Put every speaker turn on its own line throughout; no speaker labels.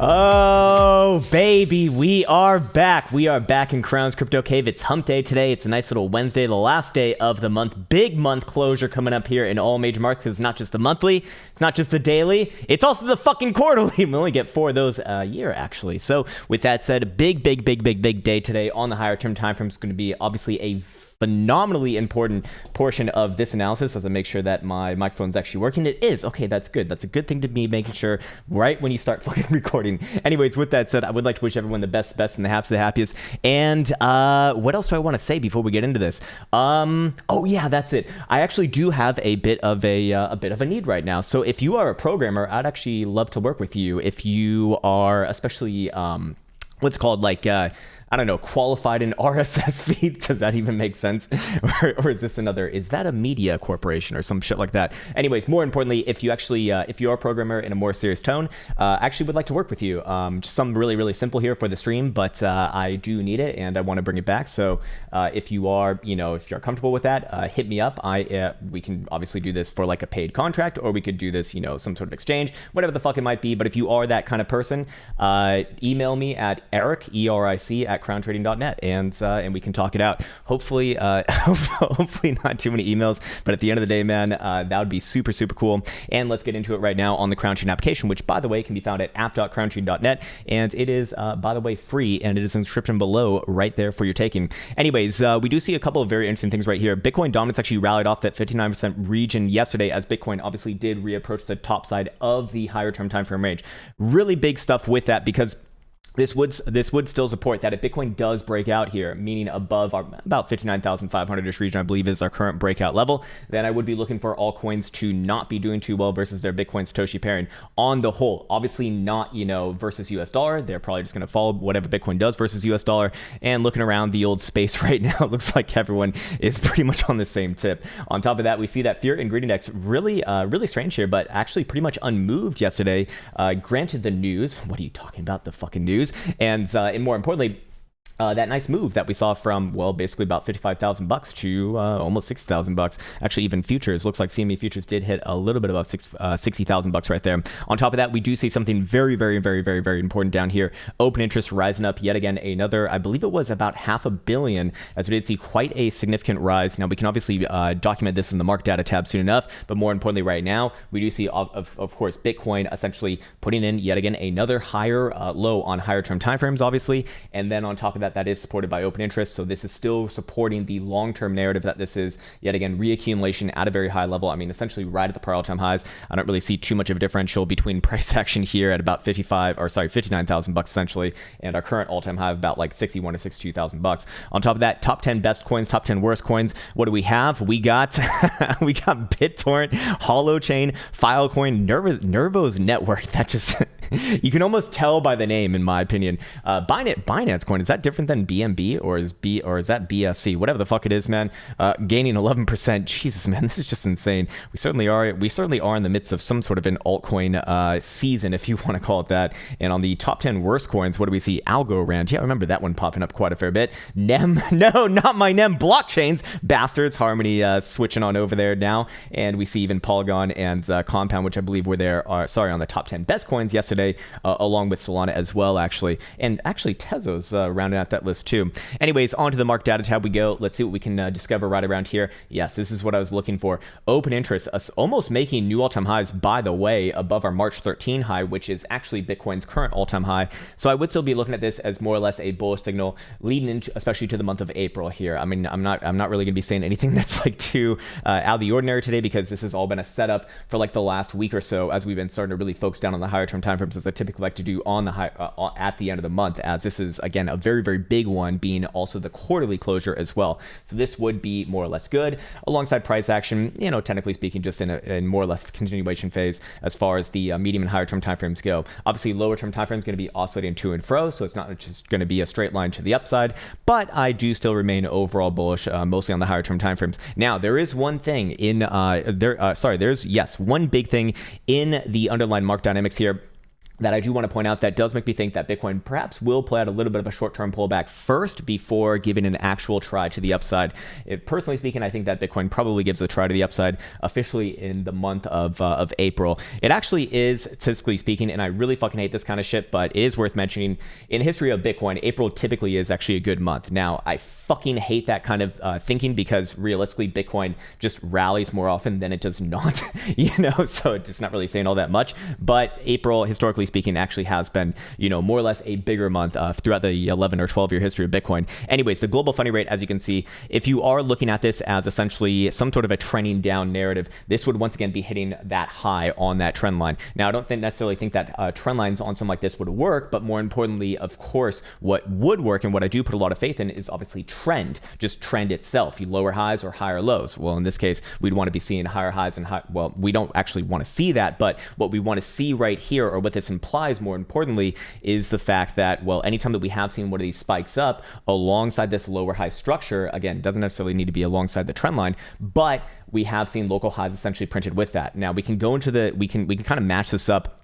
Oh, baby, we are back. We are back in Krown's Crypto Cave. It's hump day today. It's a nice little Wednesday, the last day of the month. Big month closure coming up here in all major markets. It's not just the monthly. It's not just the daily. It's also the fucking quarterly. We only get 4 of those a year, actually. So with that said, big day today on the higher term time frame. Is going to be obviously a phenomenally important portion of this analysis as I make sure that my microphone's actually working. It is. Okay, that's good. That's a good thing to be making sure right when you start fucking recording. Anyways, with that said, I would like to wish everyone the best and the happiest. And what else do I want to say before we get into this? Oh yeah, that's it. I actually do have a bit of a need right now. So if you are a programmer, I'd actually love to work with you. If you are especially what's called like I don't know, qualified in RSS feed. Does that even make sense? Or is this is that a media corporation or some shit like that? Anyways, more importantly, if you actually, if you are a programmer in a more serious tone, actually would like to work with you. Just something really simple here for the stream, but I do need it and I want to bring it back. So if you are, if you're comfortable with that, hit me up. We can obviously do this for like a paid contract, or we could do this, some sort of exchange, whatever the fuck it might be. But if you are that kind of person, email me at Eric, ERIC, at crowntrading.net, and we can talk it out. Hopefully hopefully not too many emails, but at the end of the day, man, that would be super cool. And let's get into it right now on the Krown Trading application, which by the way can be found at app.crowntrading.net, and it is by the way free, and it is in the description below right there for your taking. Anyways, we do see a couple of very interesting things right here. Bitcoin dominance actually rallied off that 59% region yesterday, as Bitcoin obviously did reapproach the top side of the higher term time frame range. Really big stuff with that, because this would still support that if Bitcoin does break out here, meaning above our about 59,500-ish region, I believe is our current breakout level, then I would be looking for altcoins to not be doing too well versus their Bitcoin Satoshi pairing on the whole. Obviously not, versus US dollar. They're probably just going to follow whatever Bitcoin does versus US dollar. And looking around the old space right now, it looks like everyone is pretty much on the same tip. On top of that, we see that fear and greed index really strange here, but actually pretty much unmoved yesterday. Granted the news, what are you talking about? The fucking news. And more importantly, that nice move that we saw from, well, basically about $55,000 to almost $60,000. Actually, even futures, looks like CME futures did hit a little bit above $60,000 right there. On top of that, we do see something very important down here. Open interest rising up yet again, another, I believe it was about $500 million, as we did see quite a significant rise. Now, we can obviously document this in the market data tab soon enough, but more importantly right now, we do see, of course, Bitcoin essentially putting in yet again another higher low on higher term timeframes, obviously, and then on top of that is supported by open interest. So this is still supporting the long-term narrative that this is yet again reaccumulation at a very high level. I mean, essentially right at the prior all-time highs. I don't really see too much of a differential between price action here at about $59,000 essentially, and our current all-time high of about like $61,000 to $62,000. On top of that, top 10 best coins, top 10 worst coins. What do we have? We got we got BitTorrent, Holochain, Filecoin, Nervo's network. That just you can almost tell by the name, in my opinion. Binance coin, is that different than BNB, or is that BSC? Whatever the fuck it is, man. Gaining 11%. Jesus, man, this is just insane. We certainly are in the midst of some sort of an altcoin season, if you want to call it that. And on the top 10 worst coins, what do we see? Algorand. Yeah, I remember that one popping up quite a fair bit. Nem. No, not my Nem. Blockchains. Bastards. Harmony switching on over there now. And we see even Polygon and Compound, which I believe were there, on the top 10 best coins yesterday, along with Solana as well, actually. And actually, Tezos rounding out that list too. Anyways, onto the market data tab we go. Let's see what we can discover right around here. Yes, this is what I was looking for. Open interest, almost making new all-time highs, by the way, above our March 13 high, which is actually Bitcoin's current all-time high. So I would still be looking at this as more or less a bullish signal leading into, especially to the month of April here. I mean, I'm not really going to be saying anything that's like too out of the ordinary today, because this has all been a setup for like the last week or so, as we've been starting to really focus down on the higher term timeframes, as I typically like to do on the high at the end of the month, as this is again a very big one, being also the quarterly closure as well. So this would be more or less good alongside price action, technically speaking, just in more or less continuation phase as far as the medium and higher term timeframes go. Obviously, lower term timeframes going to be oscillating to and fro, so it's not just going to be a straight line to the upside, but I do still remain overall bullish, mostly on the higher term timeframes. Now, there is one thing there's one big thing in the underlying market dynamics here. that I do want to point out that does make me think that Bitcoin perhaps will play out a little bit of a short-term pullback first before giving an actual try to the upside. Personally speaking, I think that Bitcoin probably gives a try to the upside officially in the month of April. It actually is, statistically speaking, and I really fucking hate this kind of shit, but it is worth mentioning, in the history of Bitcoin, April typically is actually a good month. Now, I fucking hate that kind of thinking because realistically, Bitcoin just rallies more often than it does not, so it's not really saying all that much. But April, historically speaking, actually has been, more or less a bigger month throughout the 11 or 12 year history of Bitcoin. Anyways, the global funding rate, as you can see, if you are looking at this as essentially some sort of a trending down narrative, this would once again be hitting that high on that trend line. Now, I don't necessarily think that trend lines on something like this would work, but more importantly, of course, what would work and what I do put a lot of faith in is obviously trend, just trend itself. You lower highs or higher lows. Well, in this case, we'd want to be seeing higher highs and we don't actually want to see that, but what we want to see right here, or what this implies more importantly, is the fact that, well, anytime that we have seen one of these spikes up alongside this lower high structure, again, doesn't necessarily need to be alongside the trend line, but we have seen local highs essentially printed with that. Now we can go into we can kind of match this up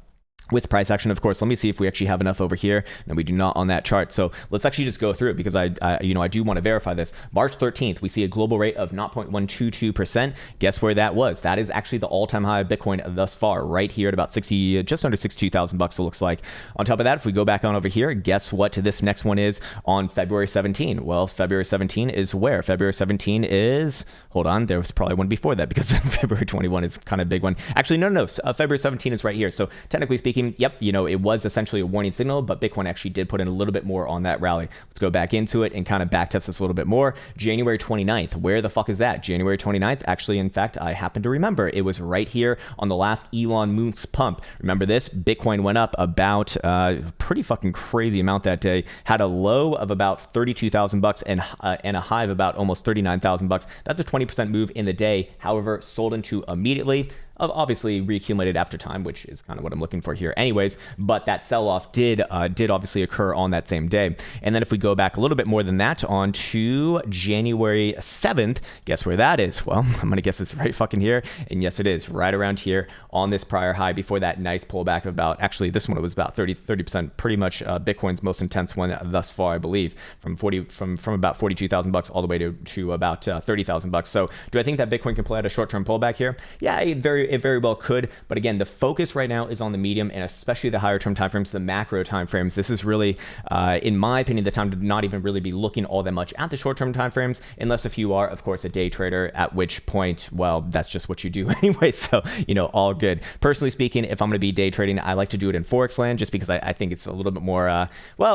with price action, of course. Let me see if we actually have enough over here. No, we do not on that chart. So let's actually just go through it because I do want to verify this. March 13th, we see a global rate of 0.122%. Guess where that was? That is actually the all-time high of Bitcoin thus far, right here at about just under $62,000. It looks like. On top of that, if we go back on over here, guess what this next one is on February 17? Well, February 17 is where? February 17 is, hold on, there was probably one before that because February 21 is kind of a big one. Actually, no, February 17 is right here. So technically speaking, yep, it was essentially a warning signal, but Bitcoin actually did put in a little bit more on that rally. Let's go back into it and kind of back test this a little bit more. January 29th, where the fuck is that? January 29th, actually, in fact, I happen to remember it was right here on the last Elon Musk pump. Remember this? Bitcoin went up about a pretty fucking crazy amount that day, had a low of about $32,000 and a high of about almost $39,000. That's a 20% move in the day. However, sold into immediately. Obviously reaccumulated after time, which is kind of what I'm looking for here anyways, but that sell-off did obviously occur on that same day. And then if we go back a little bit more than that on to January 7th, guess where that is? Well, I'm gonna guess it's right fucking here, and yes it is, right around here on this prior high before that nice pullback of about, actually this one was about 30%, pretty much Bitcoin's most intense one thus far, I believe, from about $42,000 all the way to about $30,000. So do I think that Bitcoin can play out a short-term pullback here? Yeah, it very well could, but again, the focus right now is on the medium and especially the higher term timeframes, the macro timeframes. This is really, in my opinion, the time to not even really be looking all that much at the short term timeframes, unless if you are, of course, a day trader, at which point, well, that's just what you do anyway. So, all good. Personally speaking, if I'm going to be day trading, I like to do it in Forex land just because I think it's a little bit more, we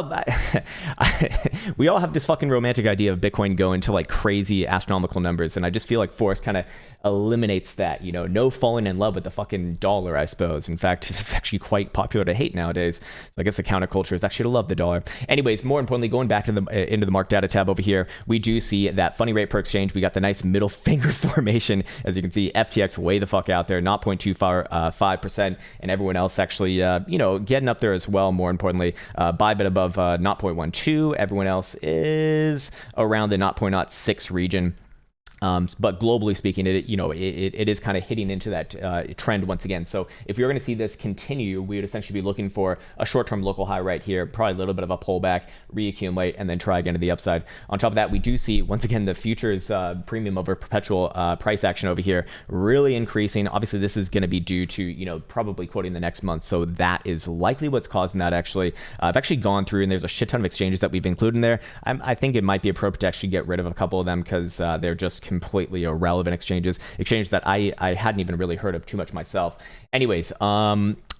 all have this fucking romantic idea of Bitcoin going to like crazy astronomical numbers, and I just feel like Forex kind of eliminates that, no falling in love with the fucking dollar, I suppose. In fact, it's actually quite popular to hate nowadays. So I guess the counterculture is actually to love the dollar. Anyways, more importantly, going back to into the market data tab over here, we do see that funny rate per exchange. We got the nice middle finger formation. As you can see, FTX way the fuck out there, 0.25%, and everyone else actually, getting up there as well. More importantly, Bybit above 0.12. Everyone else is around the 0.06 region. But globally speaking, it is kind of hitting into that trend once again. So if you're going to see this continue, we would essentially be looking for a short-term local high right here, probably a little bit of a pullback, reaccumulate, and then try again to the upside. On top of that, we do see, once again, the futures premium over perpetual price action over here really increasing. Obviously, this is going to be due to, probably quoting the next month. So that is likely what's causing that actually. I've actually gone through, and there's a shit ton of exchanges that we've included in there. I think it might be appropriate to actually get rid of a couple of them because they're just completely irrelevant exchanges that I hadn't even really heard of too much myself. Anyways,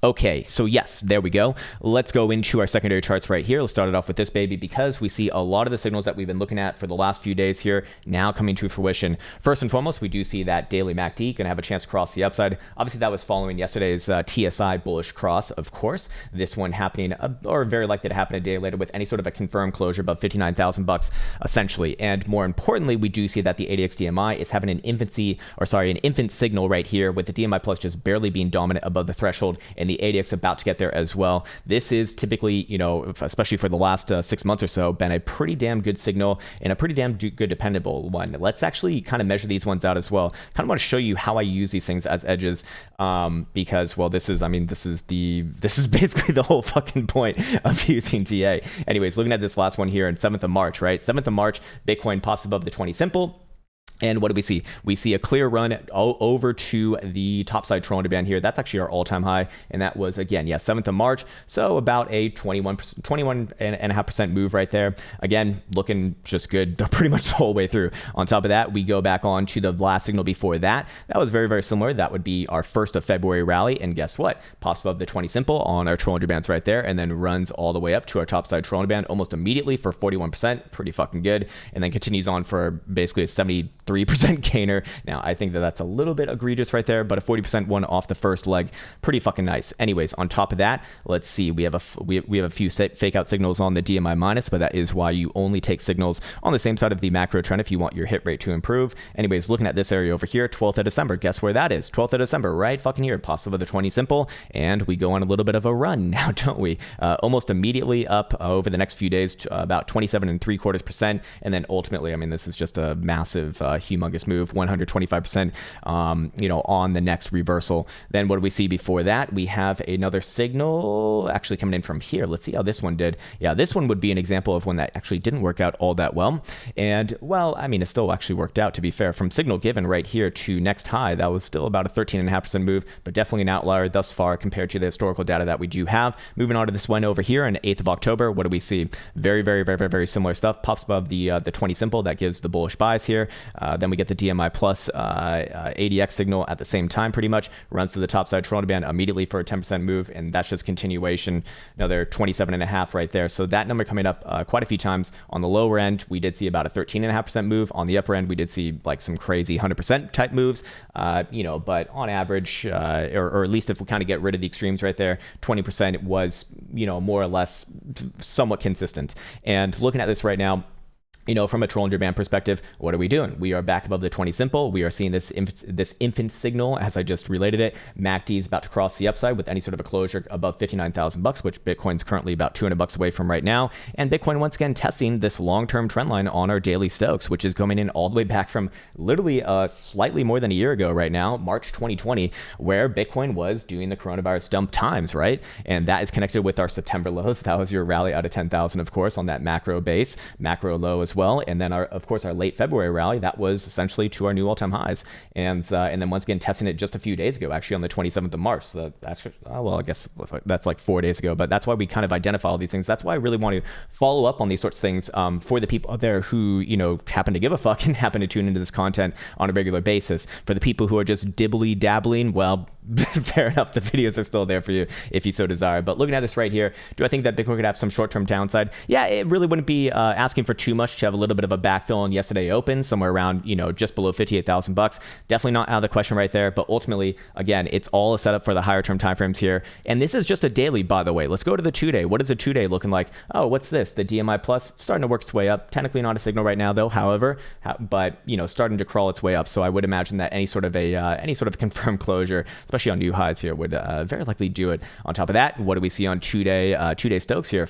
okay, so yes, there we go. Let's go into our secondary charts right here. Let's start it off with this baby because we see a lot of the signals that we've been looking at for the last few days here now coming to fruition. First and foremost, we do see that daily MACD going to have a chance to cross the upside. Obviously, that was following yesterday's TSI bullish cross, of course. This one happening, or very likely to happen a day later with any sort of a confirmed closure above $59,000 essentially. And more importantly, we do see that the ADX DMI is having an infant signal right here with the DMI plus just barely being dominant above the threshold and the the ADX about to get there as well. This is typically, you know, especially for the last 6 months or so, been a pretty damn good signal and a pretty damn good dependable one. Let's actually kind of measure these ones out as well. Kind of want to show you how I use these things as edges, because, well, this is basically the whole fucking point of using TA. Anyways, looking at this last one here on 7th of March, right? 7th of March, Bitcoin pops above the 20 simple. And what do we see? We see a clear run over to the topside trailing band here. That's actually our all-time high. And that was, again, 7th of March. So about a 21.5% move right there. Again, looking just good pretty much the whole way through. On top of that, we go back on to the last signal before that. That was very, very similar. That would be our 1st of February rally. And guess what? Pops above the 20 simple on our trailing bands right there. And then runs all the way up to our topside trailing band almost immediately for 41%. Pretty fucking good. And then continues on for basically a 73% gainer. Now, I think that that's a little bit egregious right there, but a 40% one off the first leg, pretty fucking nice. Anyways, on top of that, let's see, we have a few fake out signals on the DMI minus, but that is why you only take signals on the same side of the macro trend if you want your hit rate to improve. Anyways, looking at this area over here, 12th of December, guess where that is? 12th of December, right fucking here, pops above the 20 simple, and we go on a little bit of a run now, don't we? Almost immediately up over the next few days to about 27.75%, and then ultimately, I mean, this is just a massive, humongous move, 125%, you know, on the next reversal. Then what do we see before that? We have another signal actually coming in from here. Let's see how this one did. Yeah, this one would be an example of one that actually didn't work out all that well. And, well, I mean, it still actually worked out, to be fair. From signal given right here to next high, that was still about a 13.5% move, but definitely an outlier thus far compared to the historical data that we do have. Moving on to this one over here on 8th of October, what do we see? Very, very, very, very, very similar stuff. Pops above the 20 simple. That gives the bullish buys here. Then we get the DMI plus ADX signal at the same time, pretty much runs to the top side Toronto band immediately for a 10% move, and that's just continuation. Another 27.5 right there. So that number coming up quite a few times. On the lower end, we did see about a 13.5% move. On the upper end, we did see like some crazy 100% type moves, you know, but on average, or at least if we kind of get rid of the extremes right there, 20% was, you know, more or less somewhat consistent. And looking at this right now, you know, from a Trollinger Band perspective, what are we doing? We are back above the 20 simple. We are seeing this infant signal as I just related it. MACD is about to cross the upside with any sort of a closure above 59,000 bucks, which Bitcoin's currently about 200 bucks away from right now. And Bitcoin once again testing this long-term trend line on our daily Stokes, which is coming in all the way back from literally slightly more than a year ago right now, March 2020, where Bitcoin was doing the coronavirus dump times, right? And that is connected with our September lows. That was your rally out of 10,000, of course, on that macro base, macro low as well. And then of course our late February rally, that was essentially to our new all-time highs, and then once again testing it just a few days ago, actually on the 27th of March. So that's well, I guess that's like 4 days ago, but that's why we kind of identify all these things. That's why I really want to follow up on these sorts of things for the people out there who, you know, happen to give a fuck and happen to tune into this content on a regular basis. For the people who are just dibbly dabbling, well, fair enough, the videos are still there for you if you so desire. But looking at this right here, do I think that Bitcoin could have some short-term downside? Yeah, it really wouldn't be asking for too much to have a little bit of a backfill on yesterday open, somewhere around, you know, just below 58,000 bucks. Definitely not out of the question right there. But ultimately, again, it's all a setup for the higher term timeframes here. And this is just a daily, by the way. Let's go to the 2-day. What is a 2-day looking like? Oh, what's this? The DMI plus starting to work its way up. Technically not a signal right now, though. However, but you know, starting to crawl its way up. So I would imagine that any sort of confirmed closure, especially on new highs here, would very likely do it. On top of that, what do we see on 2-day Stokes here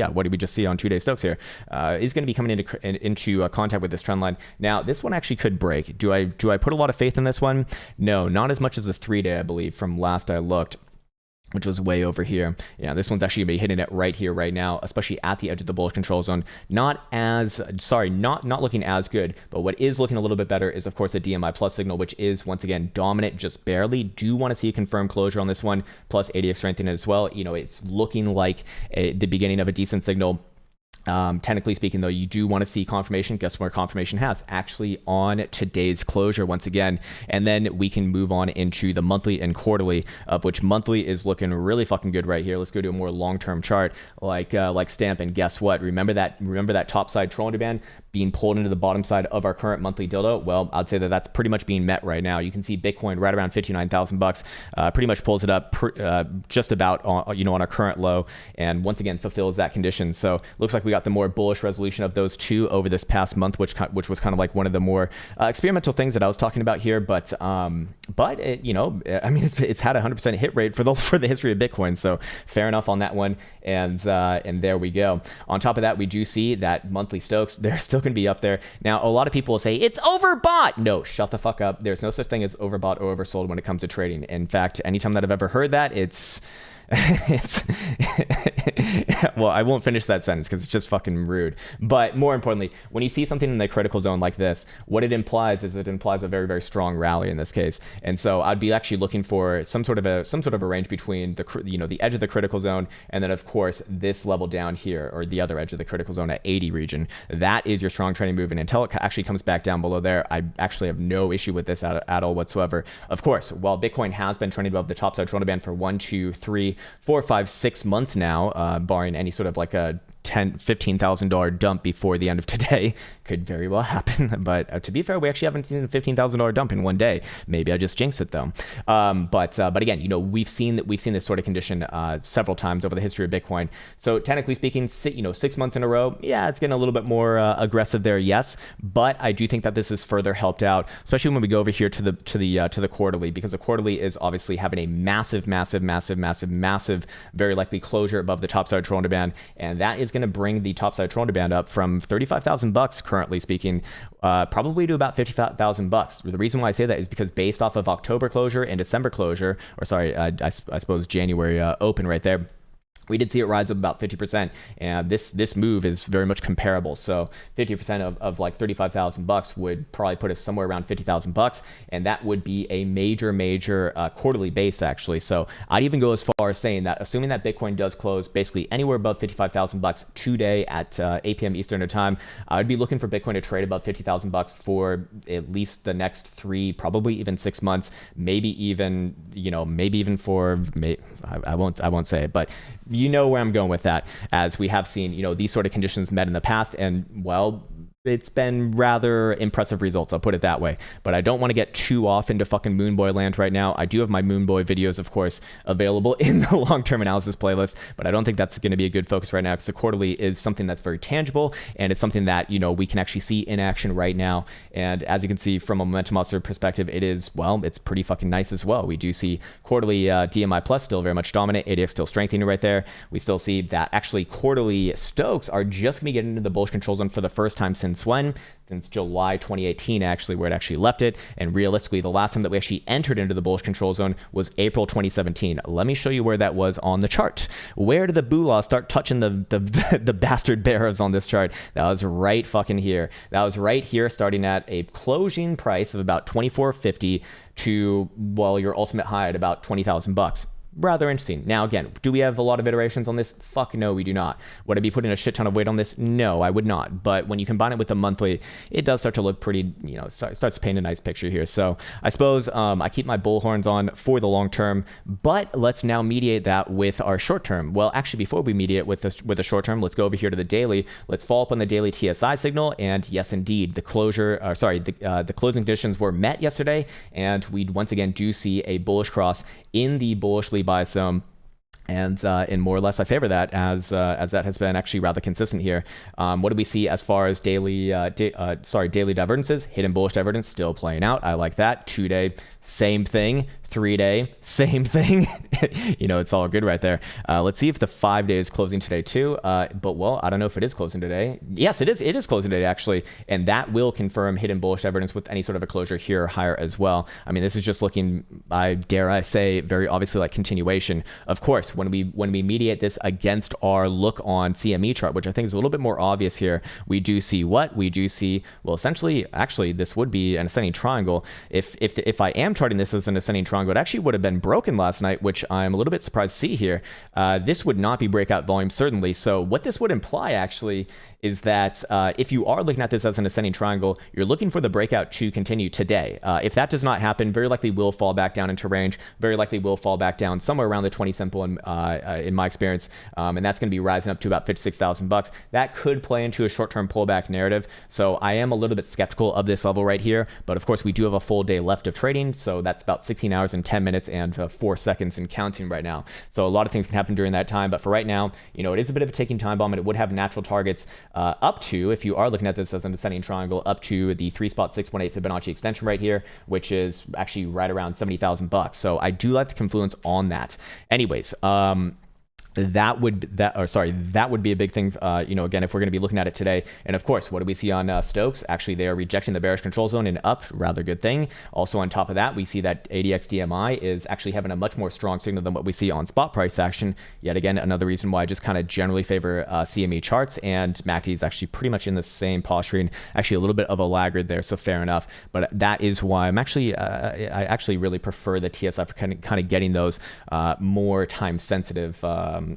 what did we just see on 2-day Stokes here? Is going to be coming into contact with this trend line. Now, this one actually could break. Do I put a lot of faith in this one? No, not as much as the 3-day, I believe, from last I looked, which was way over here. Yeah, this one's actually gonna be hitting it right here, right now, especially at the edge of the bullish control zone. Not looking as good, but what is looking a little bit better is, of course, the DMI plus signal, which is, once again, dominant, just barely. Do want to see a confirmed closure on this one, plus ADX strengthening as well. You know, it's looking like the beginning of a decent signal. Technically speaking, though, you do want to see confirmation. Guess where confirmation has? Actually on today's closure once again. And then we can move on into the monthly and quarterly, of which monthly is looking really fucking good right here. Let's go to a more long-term chart like Stamp. And guess what? Remember that top side Trollinger band being pulled into the bottom side of our current monthly dildo, well, I'd say that that's pretty much being met right now. You can see Bitcoin right around 59,000 bucks, pretty much pulls it up just about on, on our current low, and once again fulfills that condition. So looks like we got the more bullish resolution of those two over this past month, which was kind of like one of the more experimental things that I was talking about here. But it, I mean, it's had a 100% hit rate for the history of Bitcoin. So fair enough on that one. And there we go. On top of that, we do see that monthly Stokes, they're still going to be up there. Now, a lot of people will say it's overbought. No, shut the fuck up. There's no such thing as overbought or oversold when it comes to trading. In fact, anytime that I've ever heard that, it's well, I won't finish that sentence because it's just fucking rude. But more importantly, when you see something in the critical zone like this, what it implies is it implies a very, very strong rally in this case. And so I'd be actually looking for some sort of a range between the edge of the critical zone and then of course this level down here, or the other edge of the critical zone at 80 region. That is your strong trending move, and until it actually comes back down below there, I actually have no issue with this at all whatsoever. Of course, while Bitcoin has been trending above the top side Toronto band for 1, 2, 3, 4, 5, 6 months now, barring any sort of like a $15,000 dump before the end of today. Could very well happen. But to be fair, we actually haven't seen a $15,000 dump in one day. Maybe I just jinxed it though. But again, we've seen this sort of condition several times over the history of Bitcoin. So technically speaking, 6 months in a row, yeah, it's getting a little bit more aggressive there, yes. But I do think that this is further helped out, especially when we go over here to the quarterly, because the quarterly is obviously having a massive, very likely closure above the top side of Toronto band, and that is going to bring the top side Toronto band up from 35,000 bucks currently speaking, probably to about 50,000 bucks. The reason why I say that is because based off of October closure and December closure, or sorry, I suppose January open right there, we did see it rise up about 50%, and this move is very much comparable. So 50% of like 35,000 bucks would probably put us somewhere around 50,000 bucks, and that would be a major quarterly base actually. So I'd even go as far as saying that, assuming that Bitcoin does close basically anywhere above 55,000 bucks today at 8 p.m. Eastern time, I'd be looking for Bitcoin to trade above 50,000 bucks for at least the next 3, probably even 6 months, maybe even for I won't say it, but you know where I'm going with that, as we have seen, these sort of conditions met in the past, and well, it's been rather impressive results, I'll put it that way. But I don't want to get too off into fucking Moonboy land right now. I do have my Moonboy videos, of course, available in the long-term analysis playlist, but I don't think that's going to be a good focus right now, because the quarterly is something that's very tangible, and it's something that, we can actually see in action right now. And as you can see from a momentum oscillator perspective, it's pretty fucking nice as well. We do see quarterly DMI plus still very much dominant, ADX still strengthening right there. We still see that actually quarterly Stokes are just going to be getting into the bullish control zone for the first time since when? Since July 2018, actually, where it actually left it. And realistically, the last time that we actually entered into the bullish control zone was April 2017. Let me show you where that was on the chart. Where did the Boolah start touching the bastard bears on this chart? That was right fucking here. That was right here, starting at a closing price of about $24.50 to, well, your ultimate high at about 20,000 bucks. Rather interesting. Now, again, do we have a lot of iterations on this? Fuck no, we do not. Would I be putting a shit ton of weight on this? No, I would not. But when you combine it with the monthly, it does start to look pretty, it starts to paint a nice picture here. So I suppose I keep my bullhorns on for the long term, but let's now mediate that with our short term. Well, actually, before we mediate with the short term, let's go over here to the daily. Let's follow up on the daily Tsi signal. And yes, indeed, the closing conditions were met yesterday, and we once again do see a bullish cross in the bullishly biased zone. And more or less, I favor that as that has been actually rather consistent here. What do we see as far as daily divergences? Hidden bullish divergence still playing out. I like that. 2-day, same thing. 3-day, same thing. It's all good right there. Let's see if the 5-day is closing today too. But well, I don't know if it is closing today. Yes, it is. It is closing today actually, and that will confirm hidden bullish evidence with any sort of a closure here or higher as well. I mean, this is just looking, dare I say, very obviously like continuation. Of course, when we mediate this against our look on CME chart, which I think is a little bit more obvious here, we do see what we do see. Well, essentially, actually, this would be an ascending triangle. If I am charting this as an ascending triangle. It actually would have been broken last night, which I'm a little bit surprised to see here. This would not be breakout volume, certainly. So what this would imply actually is that if you are looking at this as an ascending triangle, you're looking for the breakout to continue today. If that does not happen, very likely will fall back down into range, very likely will fall back down somewhere around the 20 simple in my experience, and that's going to be rising up to about 56,000 bucks. That could play into a short-term pullback narrative. So I am a little bit skeptical of this level right here, but of course we do have a full day left of trading, so that's about 16 hours and 10 minutes and 4 seconds and counting right now. So a lot of things can happen during that time, but for right now, you know, it is a bit of a ticking time bomb, and it would have natural targets up to, if you are looking at this as an ascending triangle, up to the 3.618 Fibonacci extension right here, which is actually right around 70,000 bucks. So I do like the confluence on that. Anyways, that would be a big thing, you know, again, if we're going to be looking at it today. And of course, what do we see on Stokes? Actually, they are rejecting the bearish control zone and up, rather good thing. Also on top of that, we see that ADX DMI is actually having a much more strong signal than what we see on spot price action. Yet again, another reason why I just kind of generally favor CME charts, and MACD is actually pretty much in the same posturing, actually a little bit of a laggard there, so fair enough. But that is why I'm actually, I actually really prefer the TSI for kind of getting those more time sensitive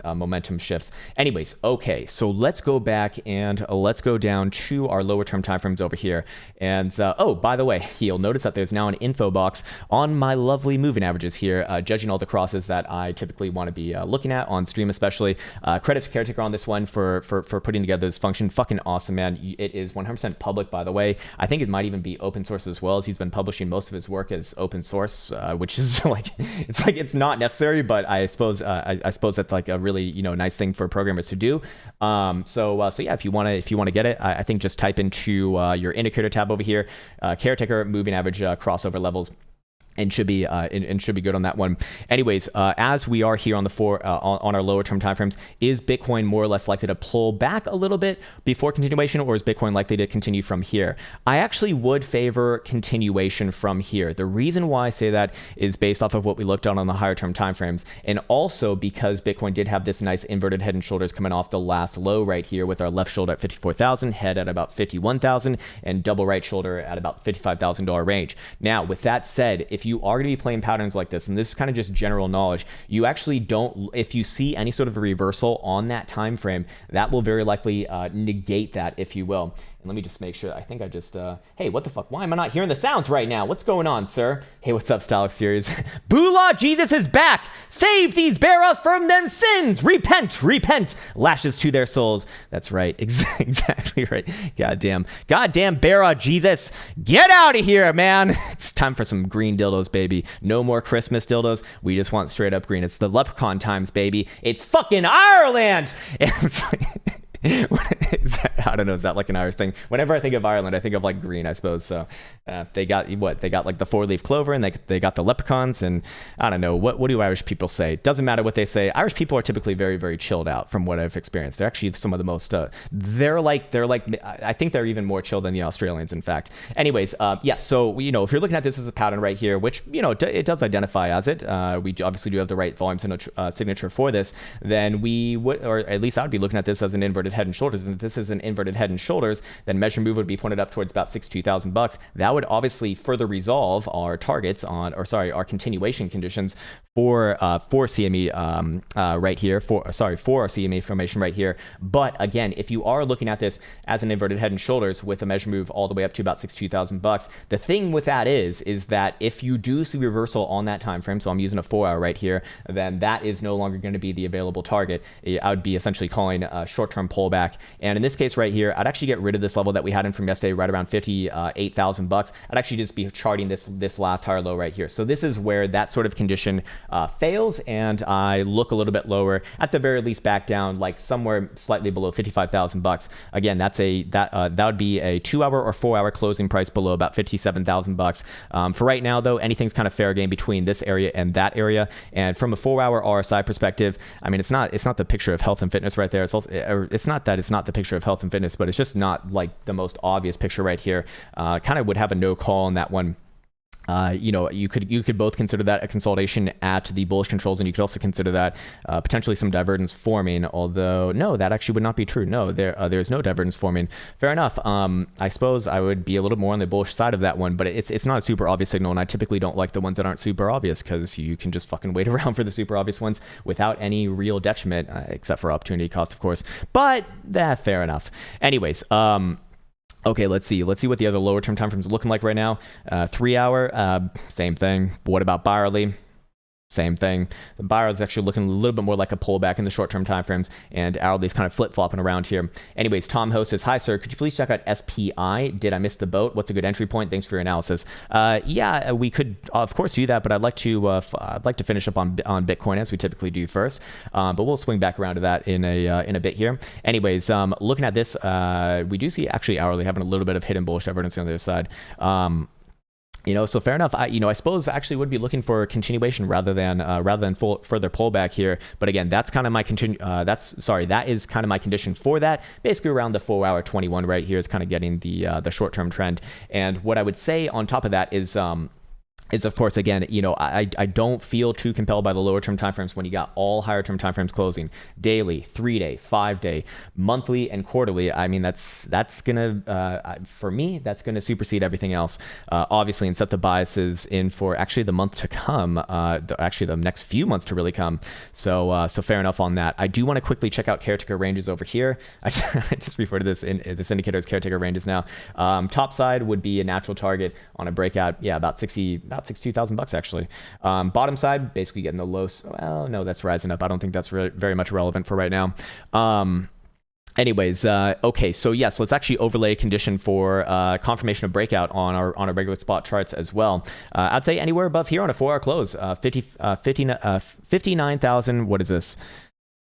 momentum shifts. Anyways, okay, so let's go back and let's go down to our lower term timeframes over here. And oh, by the way, you'll notice that there's now an info box on my lovely moving averages here, judging all the crosses that I typically want to be looking at on stream, especially. Credit to Caretaker on this one for putting together this function. Fucking awesome, man. It is 100% public, by the way. I think it might even be open source as well, as he's been publishing most of his work as open source, which is like it's not necessary, but I suppose that's like a really, you know, nice thing for programmers to do. So yeah, if you want to get it, I think just type into your indicator tab over here, Caretaker moving average crossover levels, and should be good on that one. Anyways, as we are here on the on our lower term timeframes, is Bitcoin more or less likely to pull back a little bit before continuation, or is Bitcoin likely to continue from here? I actually would favor continuation from here. The reason why I say that is based off of what we looked on the higher term timeframes, and also because Bitcoin did have this nice inverted head and shoulders coming off the last low right here, with our left shoulder at 54,000, head at about 51,000, and double right shoulder at about $55,000 range. Now, with that said, if you are going to be playing patterns like this, and this is kind of just general knowledge, you actually don't, if you see any sort of a reversal on that time frame, that will very likely negate that, if you will. And let me just make sure. I think I just, hey, what the fuck? Why am I not hearing the sounds right now? What's going on, sir? Hey, what's up, Stalic Series? Boolah, Jesus is back. Save these bearers from them sins. Repent, repent. Lashes to their souls. That's right. Exactly right. Goddamn bearer, Jesus. Get out of here, man. It's time for some green dildos, baby. No more Christmas dildos. We just want straight up green. It's the leprechaun times, baby. It's fucking Ireland. It's like, I don't know, is that like an Irish thing? Whenever I think of Ireland, I think of like green, I suppose. So they got what? They got like the 4-leaf clover, and they got the leprechauns, and I don't know, what do Irish people say? Doesn't matter what they say. Irish people are typically very, very chilled out from what I've experienced. They're actually some of the most they're like I think they're even more chill than the Australians, in fact. Anyways, yeah, so you know, if you're looking at this as a pattern right here, which, you know, it does identify as it, we obviously do have the right volume signature for this, then we would, or at least I would be looking at this as an inverted head and shoulders. And if this is an inverted head and shoulders, then measure move would be pointed up towards about 62,000 bucks. That would obviously further resolve our targets on, or sorry, our continuation conditions for CME right here, for our CME formation right here. But again, if you are looking at this as an inverted head and shoulders with a measure move all the way up to about 62,000 bucks, the thing with that is that if you do see reversal on that time frame, so I'm using a 4-hour right here, then that is no longer going to be the available target. I would be essentially calling a short-term pullback. And in this case right here, I'd actually get rid of this level that we had in from yesterday, right around 58,000 bucks. I'd actually just be charting this last higher low right here. So this is where that sort of condition fails, and I look a little bit lower, at the very least back down like somewhere slightly below 55,000 bucks. Again, that would be a 2-hour or 4-hour closing price below about 57,000 bucks. For right now though, anything's kind of fair game between this area and that area. And from a 4-hour RSI perspective, I mean, it's not the picture of health and fitness right there. It's also, it's not that it's not the picture of health and fitness, but it's just not like the most obvious picture right here. Kind of would have a no call on that one. You could both consider that a consolidation at the bullish controls, and you could also consider that potentially some divergence forming. Although no, that actually would not be true. No, there's no divergence forming. Fair enough. I suppose I would be a little more on the bullish side of that one, but it's not a super obvious signal, and I typically don't like the ones that aren't super obvious because you can just fucking wait around for the super obvious ones without any real detriment, except for opportunity cost, of course. But fair enough. Anyways, okay, let's see what the other lower term time frames are looking like right now. 3 hour, same thing. What about bi-hourly? Same thing. The buyer is actually looking a little bit more like a pullback in the short-term timeframes, and hourly is kind of flip-flopping around here. Anyways, Tom Ho says, "Hi, sir. Could you please check out SPI? Did I miss the boat? What's a good entry point? Thanks for your analysis." Yeah, we could of course do that, but I'd like to finish up on Bitcoin as we typically do first. But we'll swing back around to that in a bit here. Anyways, looking at this, we do see actually hourly having a little bit of hidden bullish divergence on the other side. So fair enough. I suppose I actually would be looking for a continuation rather than further pullback here. But again, that's kind of my that is kind of my condition for that. Basically around the 4 hour 21 right here is kind of getting the short term trend. And what I would say on top of that is of course, again, I don't feel too compelled by the lower term timeframes when you got all higher term timeframes closing daily, 3-day, 5-day, monthly, and quarterly. I mean, that's gonna for me, that's gonna supersede everything else, obviously, and set the biases in for actually the month to come, the next few months to really come. So fair enough on that. I do want to quickly check out caretaker ranges over here. I just refer to this indicator as caretaker ranges now. Top side would be a natural target on a breakout. Yeah, about $62,000 actually. Bottom side, basically getting the low. Well, no, that's rising up. I don't think that's very much relevant for right now. Anyways, okay, so yes, let's actually overlay a condition for confirmation of breakout on our regular spot charts as well. I'd say anywhere above here on a 4 hour close, 59,000. What is this?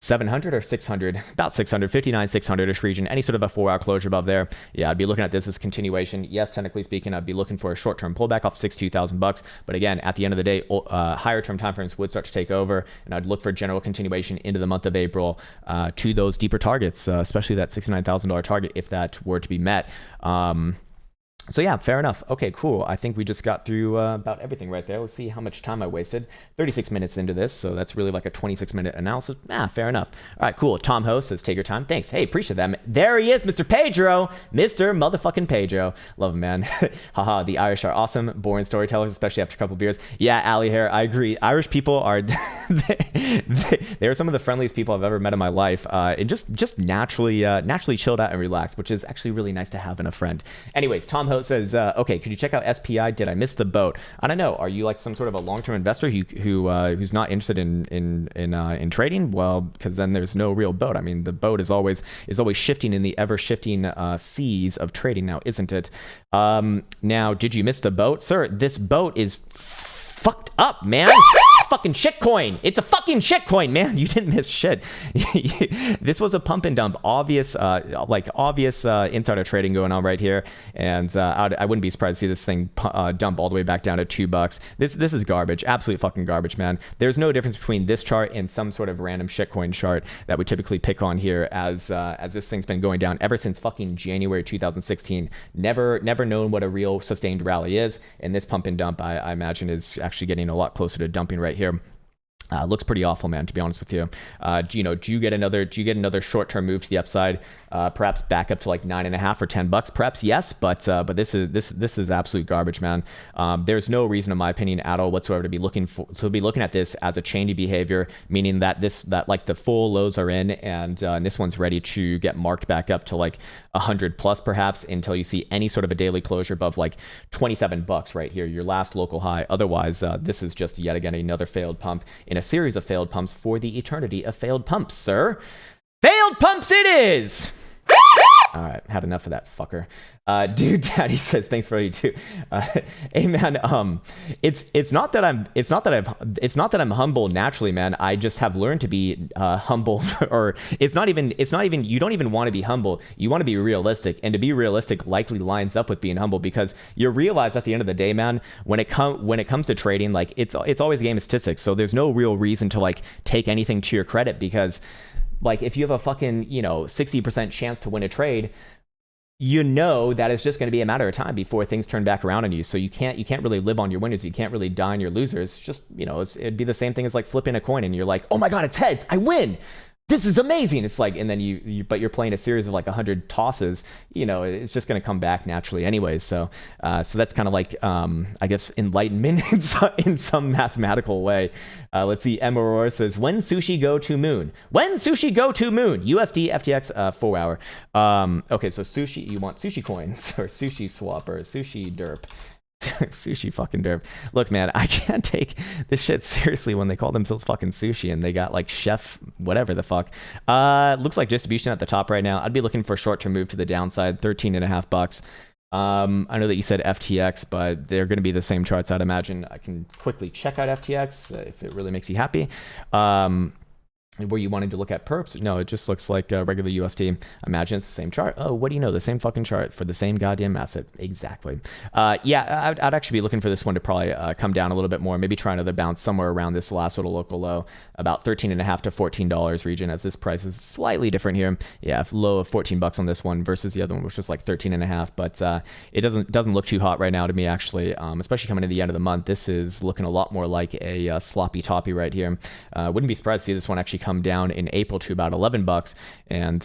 700 or 600, about 600, 59, 600-ish region, any sort of a 4 hour closure above there. Yeah, I'd be looking at this as continuation. Yes, technically speaking, I'd be looking for a short-term pullback off $62,000. But again, at the end of the day, higher term timeframes would start to take over, and I'd look for general continuation into the month of April to those deeper targets, especially that $69,000 target if that were to be met. So yeah, fair enough. Okay, cool. I think we just got through about everything right there. Let's see how much time I wasted. 36 minutes into this, so that's really like a 26-minute analysis. Fair enough. All right, cool. Tom Ho says, "Take your time." Thanks. Hey, appreciate that. There he is, Mr. Pedro. Mr. motherfucking Pedro. Love him, man. Haha, the Irish are awesome. Boring storytellers, especially after a couple beers. Yeah, Ali Hair, I agree. Irish people are... they're some of the friendliest people I've ever met in my life. And just naturally chilled out and relaxed, which is actually really nice to have in a friend. Anyways, Tom Ho says, "Okay, could you check out SPI? Did I miss the boat?" I don't know. Are you like some sort of a long-term investor who's not interested in trading? Well, because then there's no real boat. I mean, the boat is always shifting in the ever-shifting seas of trading now, isn't it? Now, did you miss the boat, sir? This boat is fucked up, man. It's a fucking shitcoin. It's a fucking shitcoin, man. You didn't miss shit. This was a pump and dump, obvious insider trading going on right here, and I wouldn't be surprised to see this thing dump all the way back down to $2. This is garbage, absolute fucking garbage, man. There's no difference between this chart and some sort of random shitcoin chart that we typically pick on here, as this thing's been going down ever since fucking January 2016. Never known what a real sustained rally is, and this pump and dump, I imagine, is actually getting a lot closer to dumping right here. Looks pretty awful, man, to be honest with you. Do you get another short-term move to the upside, perhaps back up to like $9.5 or $10? Perhaps yes, but this is absolute garbage, man. There's no reason, in my opinion, at all whatsoever to be looking at this as a chainy behavior, meaning that like the full lows are in, and this one's ready to get marked back up to like 100 plus, perhaps, until you see any sort of a daily closure above like $27 right here, your last local high. Otherwise, this is just yet again another failed pump in a series of failed pumps for the eternity of failed pumps, sir. Failed pumps it is. All right, had enough of that fucker. Dude Daddy says, "Thanks for you too." Hey man, it's not that I'm humble naturally, man. I just have learned to be humble. Or it's not even you don't even want to be humble. You want to be realistic, and to be realistic likely lines up with being humble, because you realize at the end of the day, man, when it comes to trading, like it's always a game of statistics. So there's no real reason to like take anything to your credit, because like if you have a fucking 60% chance to win a trade, you know that it's just going to be a matter of time before things turn back around on you. So you can't really live on your winners. You can't really die on your losers. It's just, it'd be the same thing as like flipping a coin and you're like, oh my God, it's heads. I win. This is amazing. It's like, and then but you're playing a series of like 100 tosses, it's just going to come back naturally anyways. So that's kind of like, I guess, enlightenment in some mathematical way. Let's see. Emma Aurora says, when sushi go to moon? When sushi go to moon? USD, FTX, 4 hour. Okay. So sushi, you want sushi coins or sushi swap or sushi derp? Sushi fucking derp. Look, man, I can't take this shit seriously when they call themselves fucking sushi and they got like chef whatever the fuck. Looks like distribution at the top right now. I'd be looking for a short-term move to the downside, $13.5. I know that you said FTX, but they're going to be the same charts, I'd imagine. I can quickly check out FTX if it really makes you happy. Were you wanting to look at perps? No, it just looks like regular USD. Imagine it's the same chart. Oh, what do you know? The same fucking chart for the same goddamn asset. Exactly. Yeah, I'd actually be looking for this one to probably come down a little bit more. Maybe try another bounce somewhere around this last little local low, about $13.5 to $14 region, as this price is slightly different here. Yeah, low of $14 on this one versus the other one, which was like $13.5. But it doesn't look too hot right now to me, actually, especially coming to the end of the month. This is looking a lot more like a sloppy toppy right here. Wouldn't be surprised to see this one actually come down in April to about $11, and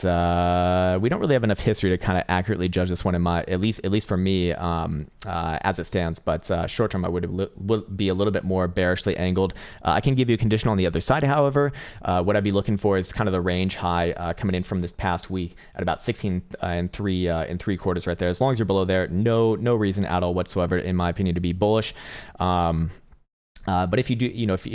we don't really have enough history to kind of accurately judge this one in my at least for me as it stands. But short term, I would be a little bit more bearishly angled. I can give you a condition on the other side, however. What I'd be looking for is kind of the range high coming in from this past week at about 16 and 3/4 right there. As long as you're below there, no reason at all whatsoever, in my opinion, to be bullish. But if you do, if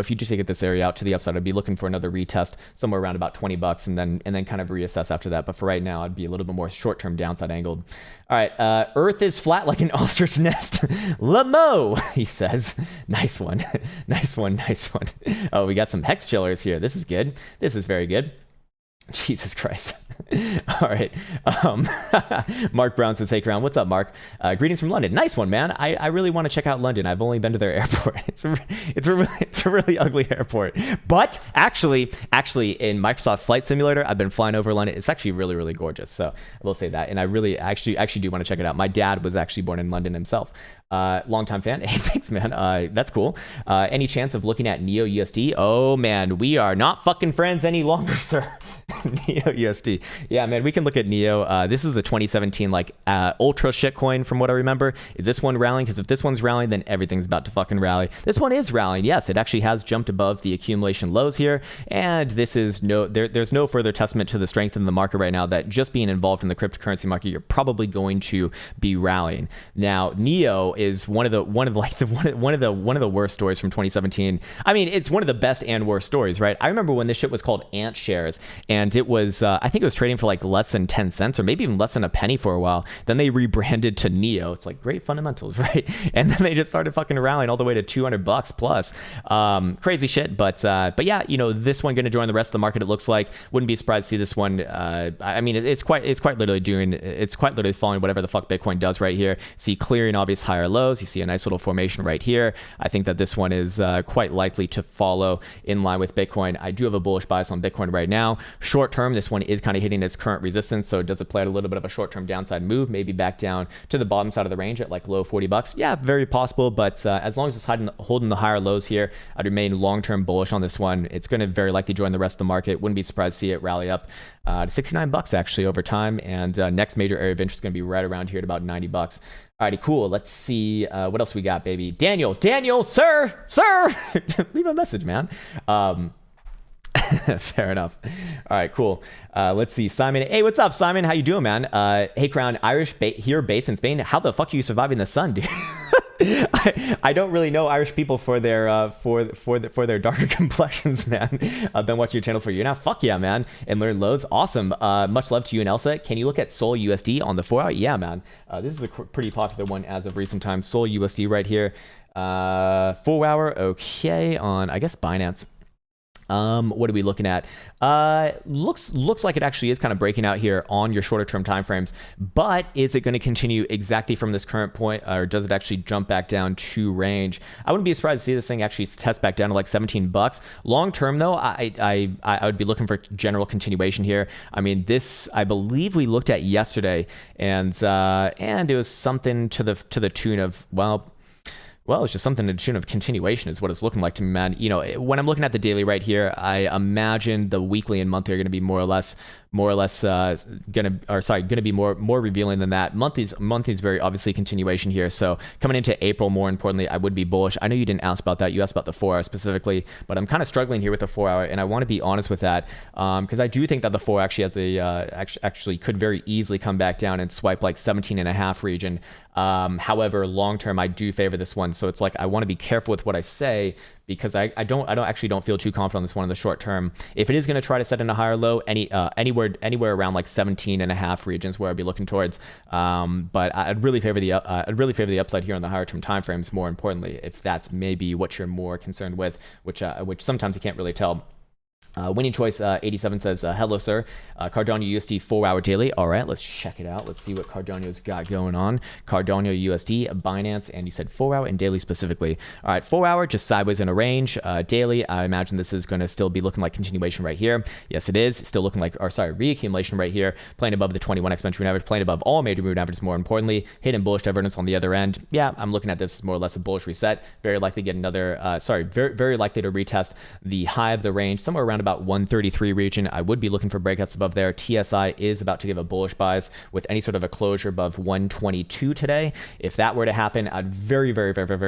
you just take this area out to the upside, I'd be looking for another retest somewhere around about $20, and then kind of reassess after that. But for right now, I'd be a little bit more short-term downside angled. All right, Earth is flat like an ostrich nest. Lamo, he says. Nice one, nice one. Oh, we got some hex chillers here. This is good. This is very good. Jesus Christ. All right. Mark Brown says, hey, Krown. What's up, Mark? Greetings from London. Nice one, man. I really want to check out London. I've only been to their airport. It's a really ugly airport. But actually, in Microsoft Flight Simulator, I've been flying over London. It's actually really, really gorgeous. So I will say that. And I really actually do want to check it out. My dad was actually born in London himself. Longtime fan. Hey, thanks, man. That's cool. Any chance of looking at Neo USD? Oh, man, we are not fucking friends any longer, sir. Neo USD. Yeah, man, we can look at Neo. This is a 2017 like ultra shit coin from what I remember. Is this one rallying? Because if this one's rallying, then everything's about to fucking rally. This one is rallying. Yes, it actually has jumped above the accumulation lows here, and this is there's no further testament to the strength in the market right now that just being involved in the cryptocurrency market, you're probably going to be rallying. Now, Neo is one of the worst stories from 2017. I mean, it's one of the best and worst stories, right? I remember when this shit was called Ant Shares, and it was I think it was trading for like less than 10 cents or maybe even less than a penny for a while. Then they rebranded to Neo. It's like great fundamentals, right? And then they just started fucking rallying all the way to $200 plus. Crazy shit, but yeah, this one going to join the rest of the market. It looks like. Wouldn't be surprised to see this one. I mean, it's quite literally following whatever the fuck Bitcoin does right here. See clearing obvious higher lows. You see a nice little formation right here. I think that this one is quite likely to follow in line with Bitcoin. I do have a bullish bias on Bitcoin right now. Short term, this one is kind of hitting its current resistance, so does it play out a little bit of a short term downside move, maybe back down to the bottom side of the range at like low $40? Yeah, very possible, but as long as it's holding the higher lows here, I'd remain long term bullish on this one. It's going to very likely join the rest of the market. Wouldn't be surprised to see it rally up to $69 actually over time, and next major area of interest is going to be right around here at about $90. Alrighty, cool. Let's see what else we got, baby. Daniel, sir, leave a message, man. Fair enough. All right, cool. Let's see. Simon. Hey, what's up, Simon? How you doing, man? Hey, Krown. Irish here based in Spain. How the fuck are you surviving the sun, dude? I don't really know Irish people for their their darker complexions, man. I've been watching your channel for a year now. Fuck yeah, man. And learn loads. Awesome. Much love to you and Elsa. Can you look at Sol USD on the 4 hour? Yeah, man. This is a pretty popular one as of recent times. Sol USD right here. 4 hour. Okay. On, I guess, Binance. What are we looking at? Looks like it actually is kind of breaking out here on your shorter term timeframes, but is it going to continue exactly from this current point, or does it actually jump back down to range? I wouldn't be surprised to see this thing actually test back down to like 17 bucks. Long term though, I would be looking for general continuation here. I mean, this I believe we looked at yesterday, and it was something to the tune of, well, it's just something to the tune of continuation is what it's looking like to me, man. You know, when I'm looking at the daily right here, I imagine the weekly and monthly are going to be more or less going to be more revealing than that. Monthly's very obviously continuation here. So coming into April, more importantly, I would be bullish. I know you didn't ask about that. You asked about the 4 hour specifically, but I'm kind of struggling here with the 4 hour, and I want to be honest with that because I do think that the 4 actually has actually could very easily come back down and swipe like 17.5 region. However, long term, I do favor this one. So it's like I want to be careful with what I say, because I don't feel too confident on this one in the short term. If it is going to try to set in a higher low, anywhere around like 17.5 regions where I'd be looking towards. But I'd really favor the upside here on the higher term timeframes. More importantly, if that's maybe what you're more concerned with, which sometimes you can't really tell. Winning Choice 87 says, hello, sir. Cardano USD 4 hour daily. All right, let's check it out. Let's see what Cardano's got going on. Cardano USD, Binance, and you said 4 hour and daily specifically. All right, 4 hour, just sideways in a range. Daily, I imagine this is going to still be looking like continuation right here. Yes, it is. Still looking like, reaccumulation right here. Playing above the 21 exponential moving average, playing above all major moving averages, more importantly. Hidden bullish divergence on the other end. Yeah, I'm looking at this as more or less a bullish reset. Very likely get another, very likely to retest the high of the range, somewhere around about 133 region. I would be looking for breakouts above there. TSI is about to give a bullish bias with any sort of a closure above 122 today. If that were to happen, I'd very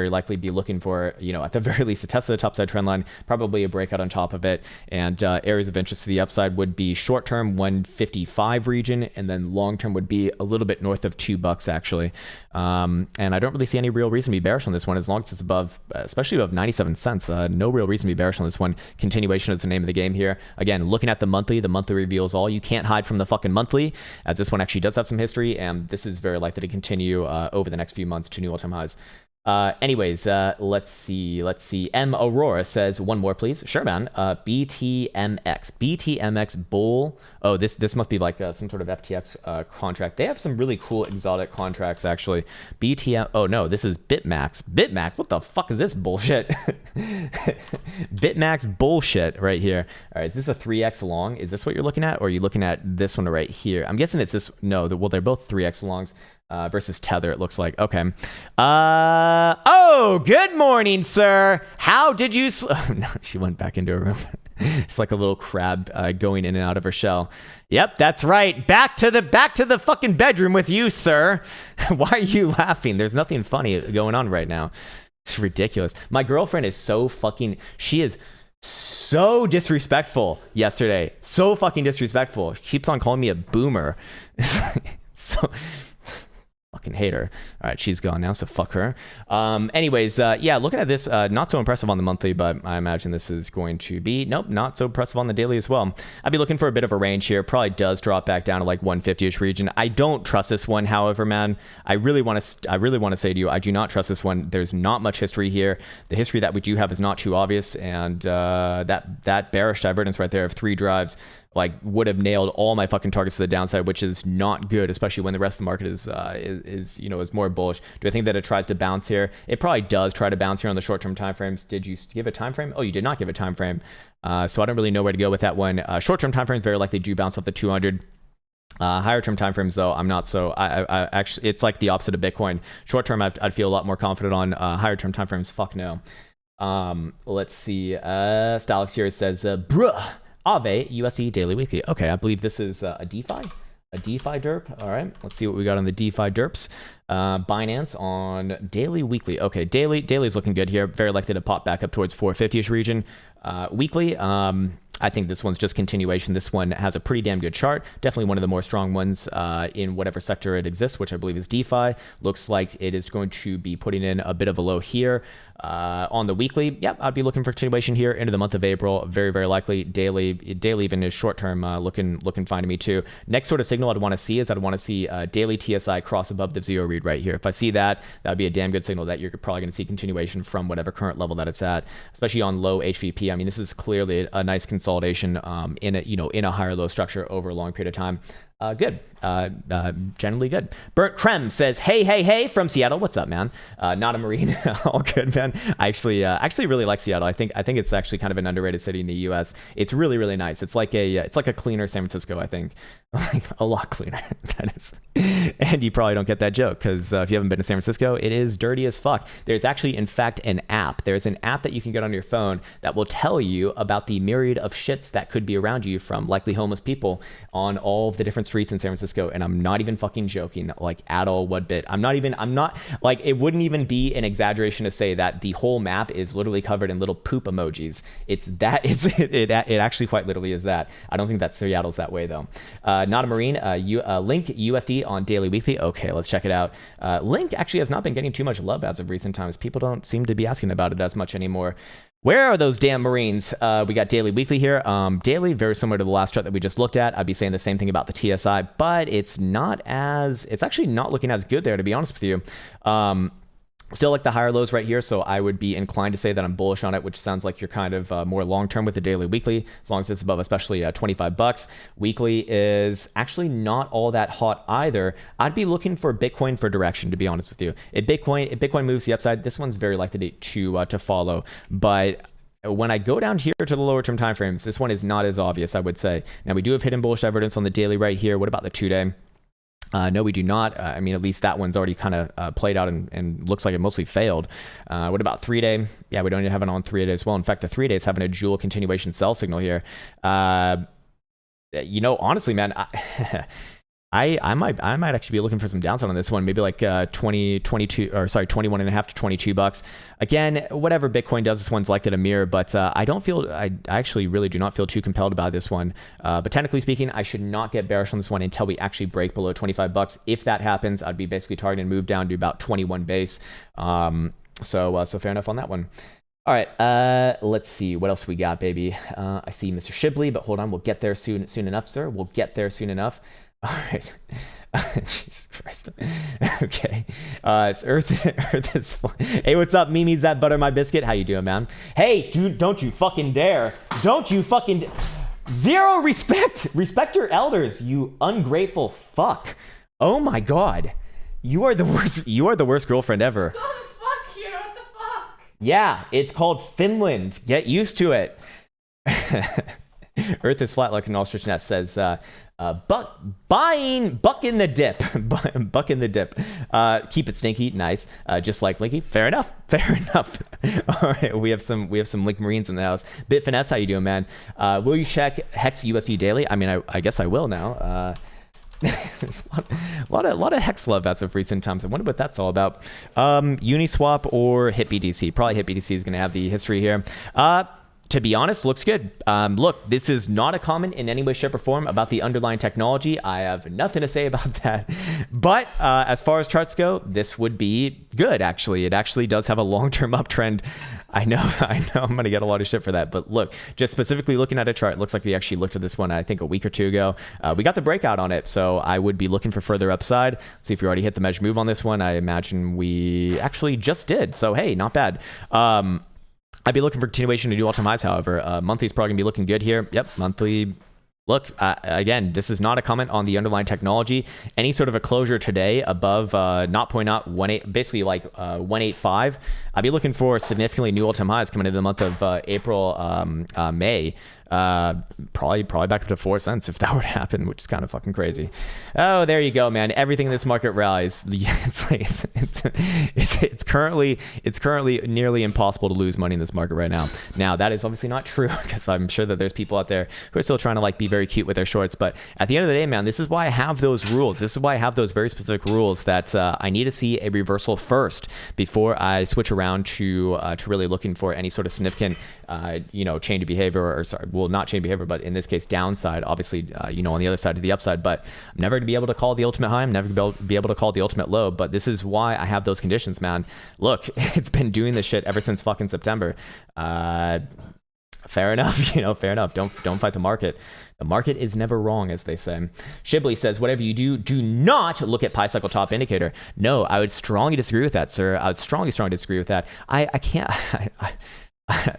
likely be looking for, at the very least, a test of the topside trend line, probably a breakout on top of it. And areas of interest to the upside would be short term 155 region, and then long term would be a little bit north of $2 actually. And I don't really see any real reason to be bearish on this one as long as it's above, especially above 97 cents. No real reason to be bearish on this one. Continuation is the name of the game here. Again, looking at the monthly reveals all. You can't hide from the fucking monthly, as this one actually does have some history, and this is very likely to continue over the next few months to new all-time highs. Anyways, let's see. M. Aurora says, one more, please. Sure, man. BTMX bull. Oh, this must be like some sort of FTX contract. They have some really cool exotic contracts, actually. BTM. Oh, no, this is Bitmax. Bitmax? What the fuck is this bullshit? Bitmax bullshit right here. All right, is this a 3x long? Is this what you're looking at? Or are you looking at this one right here? I'm guessing it's this. No, well, they're both 3x longs. Versus Tether, it looks like. Okay. Oh, good morning, sir. How did you... No, she went back into her room. It's like a little crab going in and out of her shell. Yep, that's right. Back to the fucking bedroom with you, sir. Why are you laughing? There's nothing funny going on right now. It's ridiculous. My girlfriend is she is so disrespectful yesterday. So fucking disrespectful. She keeps on calling me a boomer. So... fucking hate her. All right, she's gone now, so fuck her. Anyways, yeah, looking at this, not so impressive on the monthly, but I imagine this is going to be, nope, not so impressive on the daily as well. I'd be looking for a bit of a range here. Probably does drop back down to like 150-ish region. I don't trust this one, however, man. I really want to say to you, I do not trust this one. There's not much history here. The history that we do have is not too obvious, and that bearish divergence right there of 3 drives would have nailed all my fucking targets to the downside, which is not good, especially when the rest of the market is more bullish. Do I think that it tries to bounce here? It probably does try to bounce here on the short-term time frames. Did you give a time frame? Oh, you did not give a time frame. So I don't really know where to go with that one. Short-term time frames very likely do bounce off the 200. Higher term time frames though, I'm not so. I actually, it's like the opposite of Bitcoin. Short term, I'd feel a lot more confident on. Higher term time frames, fuck no. Let's see. Stylix here says, bruh. Aave USD daily weekly. Okay, I believe this is a DeFi derp. All right, let's see what we got on the DeFi derps. Binance on daily weekly. Okay, daily is looking good here. Very likely to pop back up towards 450-ish region. Weekly, I think this one's just continuation. This one has a pretty damn good chart. Definitely one of the more strong ones in whatever sector it exists, which I believe is DeFi. Looks like it is going to be putting in a bit of a low here. On the weekly, yep, I'd be looking for continuation here into the month of April. Very, very likely. Daily even is short term looking fine to me too. Next sort of signal I'd want to see is I'd want to see daily TSI cross above the 0 read right here. If I see that, that'd be a damn good signal that you're probably going to see continuation from whatever current level that it's at, especially on low HVP. I mean, this is clearly a nice consolidation in a higher low structure over a long period of time. Good. Generally good. Burnt Krem says, hey from Seattle. What's up, man? Not a Marine. All good, man. I actually really like Seattle. I think it's actually kind of an underrated city in the U.S. It's really, really nice. It's like a cleaner San Francisco, I think. Like a lot cleaner, that is. And you probably don't get that joke because if you haven't been to San Francisco, it is dirty as fuck. There's actually, in fact, an app. There's an app that you can get on your phone that will tell you about the myriad of shits that could be around you from likely homeless people on all of the different streets in San Francisco. And I'm not even fucking joking, like at all, what bit. I'm not like, it wouldn't even be an exaggeration to say that the whole map is literally covered in little poop emojis. It actually quite literally is that. I don't think that Seattle's that way though. Not a Marine. Link USD on daily weekly. Okay, let's check it out. Link actually has not been getting too much love as of recent times. People don't seem to be asking about it as much anymore. Where are those damn Marines? We got daily weekly here. Daily, very similar to the last chart that we just looked at. I'd be saying the same thing about the TSI, but it's actually not looking as good there, to be honest with you. Still like the higher lows right here, so I would be inclined to say that I'm bullish on it, which sounds like you're kind of more long-term with the daily weekly, as long as it's above especially $25. Weekly is actually not all that hot either. I'd be looking for Bitcoin for direction, to be honest with you. If Bitcoin moves the upside, this one's very likely to follow, but when I go down here to the lower term timeframes, this one is not as obvious, I would say. Now, we do have hidden bullish evidence on the daily right here. What about the 2-day? No, we do not. I mean, at least that one's already kind of played out and looks like it mostly failed. What about 3-day? Yeah, we don't even have it on 3-day as well. In fact, the 3-day is having a dual continuation sell signal here. Honestly, man, I might actually be looking for some downside on this one, maybe like 21 and a half to $22. Again, whatever Bitcoin does, this one's likely to mirror, but I actually really do not feel too compelled about this one. But technically speaking, I should not get bearish on this one until we actually break below $25. If that happens, I'd be basically targeting a move down to about 21 base. So fair enough on that one. All right, let's see what else we got, baby. I see Mr. Shibley, but hold on, we'll get there soon enough, sir. We'll get there soon enough. All right. Jesus Christ. Okay. It's Earth is hey, what's up, Mimi's that butter my biscuit? How you doing, man? Hey, dude, don't you fucking dare. Don't you fucking zero respect. Respect your elders, you ungrateful fuck. Oh my god. You are the worst girlfriend ever.
God, it's fuck here. What the fuck?
Yeah, it's called Finland. Get used to it. Earth is flat like an ostrich nest, says buck in the dip. Buck in the dip. Keep it stinky. Nice. Just like Linky. Fair enough. All right, we have some Link Marines in the house. Bit Finesse, how you doing, man? Will you check Hex USD daily? I mean, I guess I will now. There's a lot of Hex love as of recent times. I wonder what that's all about. Uniswap or HitBTC? Probably HitBTC is going to have the history here. To be honest, looks good. Look, this is not a comment in any way, shape, or form about the underlying technology. I have nothing to say about that. But as far as charts go, this would be good, actually. It actually does have a long-term uptrend. I know I'm going to get a lot of shit for that. But look, just specifically looking at a chart, it looks like we actually looked at this one, I think, a week or two ago. We got the breakout on it, so I would be looking for further upside. See if we already hit the measure move on this one. I imagine we actually just did. So, hey, not bad. I'd be looking for continuation to new all-time highs, however. Monthly's probably going to be looking good here. Yep, monthly. Look, again, this is not a comment on the underlying technology. Any sort of a closure today above 0.018, basically like 185, I'd be looking for significantly new all-time highs coming into the month of April, May. Probably back up to 4 cents if that were to happen, which is kind of fucking crazy. Oh, there you go, man. Everything in this market rallies. It's currently nearly impossible to lose money in this market right now. Now, that is obviously not true because I'm sure that there's people out there who are still trying to like be very cute with their shorts. But at the end of the day, man, this is why I have those rules. This is why I have those very specific rules that I need to see a reversal first before I switch around to really looking for any sort of significant change of behavior, or sorry, will not change behavior, but in this case, downside, obviously, on the other side to the upside. But I'm never going to be able to call the ultimate high. I'm never going to be able to call the ultimate low. But this is why I have those conditions, man. Look, it's been doing this shit ever since fucking September. Fair enough, fair enough. Don't fight the market. The market is never wrong, as they say. Shibley says, whatever you do, do not look at pi cycle top indicator. No, I would strongly disagree with that, sir. I would strongly disagree with that. I can't.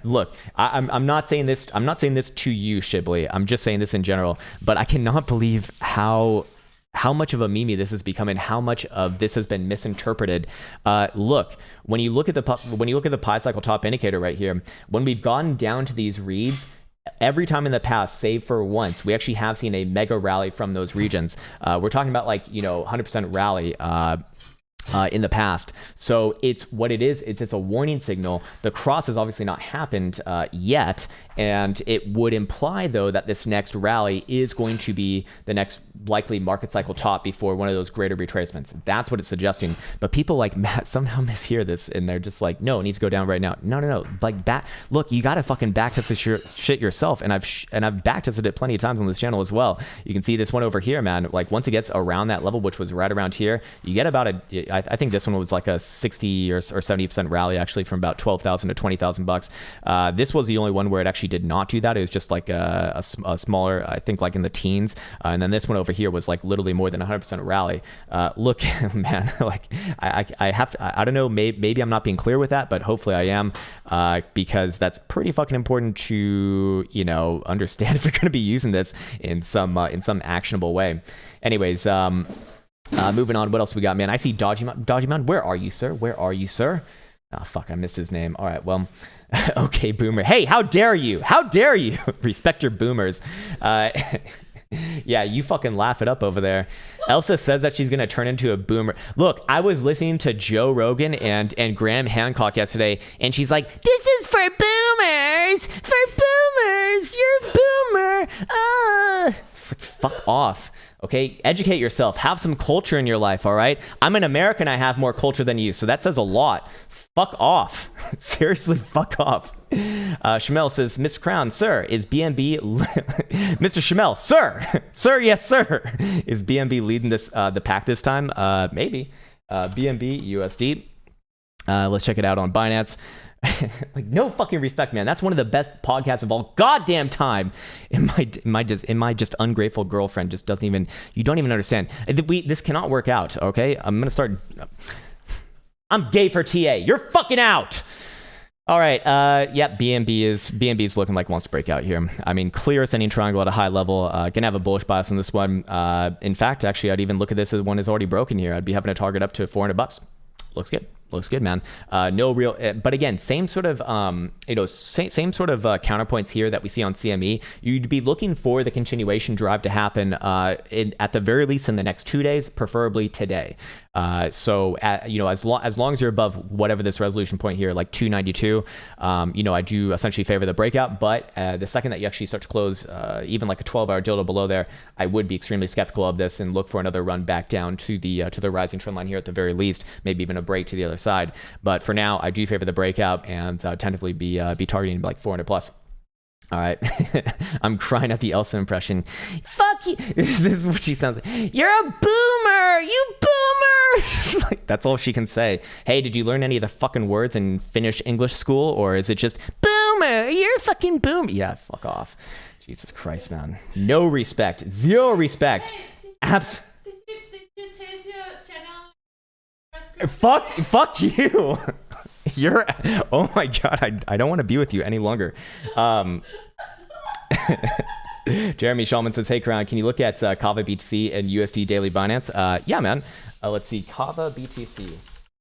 Look, I'm not saying this. I'm not saying this to you, Shibley. I'm just saying this in general. But I cannot believe how much of a meme this has become and how much of this has been misinterpreted. Look, when you look at the pi cycle top indicator right here, when we've gotten down to these reads, every time in the past, save for once, we actually have seen a mega rally from those regions. We're talking about 100% rally in the past. So it's what it is. It's a warning signal. The cross has obviously not happened yet. And it would imply, though, that this next rally is going to be the next likely market cycle top before one of those greater retracements. That's what it's suggesting. But people like Matt somehow mishear this, and they're just like, no, it needs to go down right now. No. Look, you got to fucking backtest this shit yourself. And I've backtested it plenty of times on this channel as well. You can see this one over here, man. Like once it gets around that level, which was right around here, you get about I think this one was like a 60 or 70% rally actually from about 12,000 to 20,000 bucks. This was the only one where it actually did not do that. It was just like a smaller, I think like in the teens. And then this one over here was like literally more than 100% rally. Look, man, like I have to, I don't know, maybe I'm not being clear with that, but hopefully I am, because that's pretty fucking important to, understand if you're going to be using this in some actionable way. Anyways, moving on, what else we got, man? I see Dodgy Man. Where are you, sir? Oh, fuck, I missed his name. All right, well, okay, Boomer. Hey, how dare you? Respect your boomers. Yeah, you fucking laugh it up over there. Elsa says that she's going to turn into a boomer. Look, I was listening to Joe Rogan and Graham Hancock yesterday, and she's like, this is for boomers. You're a boomer. Fuck off. Okay, educate yourself. Have some culture in your life, all right? I'm an American. I have more culture than you, so that says a lot. Fuck off. Seriously, fuck off. Shamel says, Mr. Krown, sir, is BNB... Mr. Shamel, sir! Sir, yes, sir! Is BNB leading the pack this time? Maybe. BNB, USD. Let's check it out on Binance. Like, no fucking respect, man. That's one of the best podcasts of all goddamn time. And my just ungrateful girlfriend just doesn't even, you don't even understand. This cannot work out, okay? I'm gay for TA. You're fucking out. All right. Yep. BNB is looking like wants to break out here. I mean, clear ascending triangle at a high level. Gonna have a bullish bias on this one. In fact, actually, I'd even look at this as one is already broken here. I'd be having a target up to $400. Looks good. Looks good, man. No real, but again, same sort of, same sort of counterpoints here that we see on CME. You'd be looking for the continuation drive to happen at the very least in the next 2 days, preferably today. So as long as you're above whatever this resolution point here, like 292, I do essentially favor the breakout. But the second that you actually start to close, even like a 12-hour dildo below there, I would be extremely skeptical of this and look for another run back down to the rising trend line here at the very least, maybe even a break to the other side. But for now, I do favor the breakout and tentatively be targeting like 400 plus. All right. I'm crying at the Elsa impression. Fuck you. This is what she sounds like. You're a boomer. You boomer. Like, that's all she can say. Hey, did you learn any of the fucking words in Finnish English school? Or is it just boomer? You're a fucking boomer. Yeah, fuck off. Jesus Christ, man. No respect. Zero respect.
Did you change your channel?
Fuck you. You're, oh my God, I don't want to be with you any longer. Jeremy Shulman says, hey, Krown, can you look at Kava BTC and USD daily Binance? Yeah, man. Let's see, Kava BTC.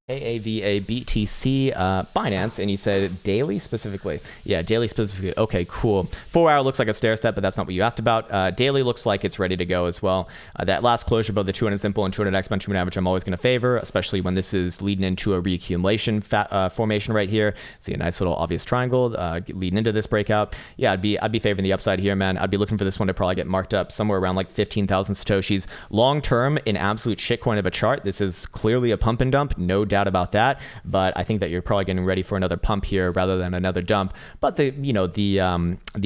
KAVA BTC Binance, and you said daily specifically. Yeah, daily specifically. Okay, cool. 4 hour looks like a stair step, but that's not what you asked about. Daily looks like it's ready to go as well. That last closure above the 200 simple and 200 exponential average, I'm always going to favor, especially when this is leading into a reaccumulation formation right here. See a nice little obvious triangle leading into this breakout. Yeah, I'd be favoring the upside here, man. I'd be looking for this one to probably get marked up somewhere around like 15,000 satoshis. Long term, an absolute shitcoin of a chart. This is clearly a pump and dump, no doubt doubt about that. But I think that you're probably getting ready for another pump here rather than another dump. But the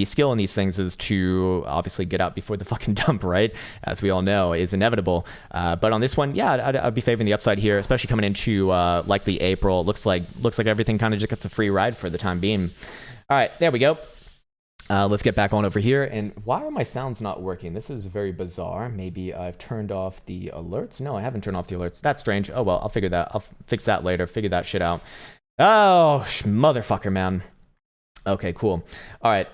skill in these things is to obviously get out before the fucking dump, right? As we all know, is inevitable. But on this one, yeah, I'd be favoring the upside here, especially coming into likely April. Looks like everything kind of just gets a free ride for the time being. All right, there we go. Let's get back on over here. And why are my sounds not working? This is very bizarre. Maybe I've turned off the alerts. No, I haven't turned off the alerts. That's strange. Oh, well, I'll fix that later. Figure that shit out. Oh, motherfucker, man. Okay, cool. All right.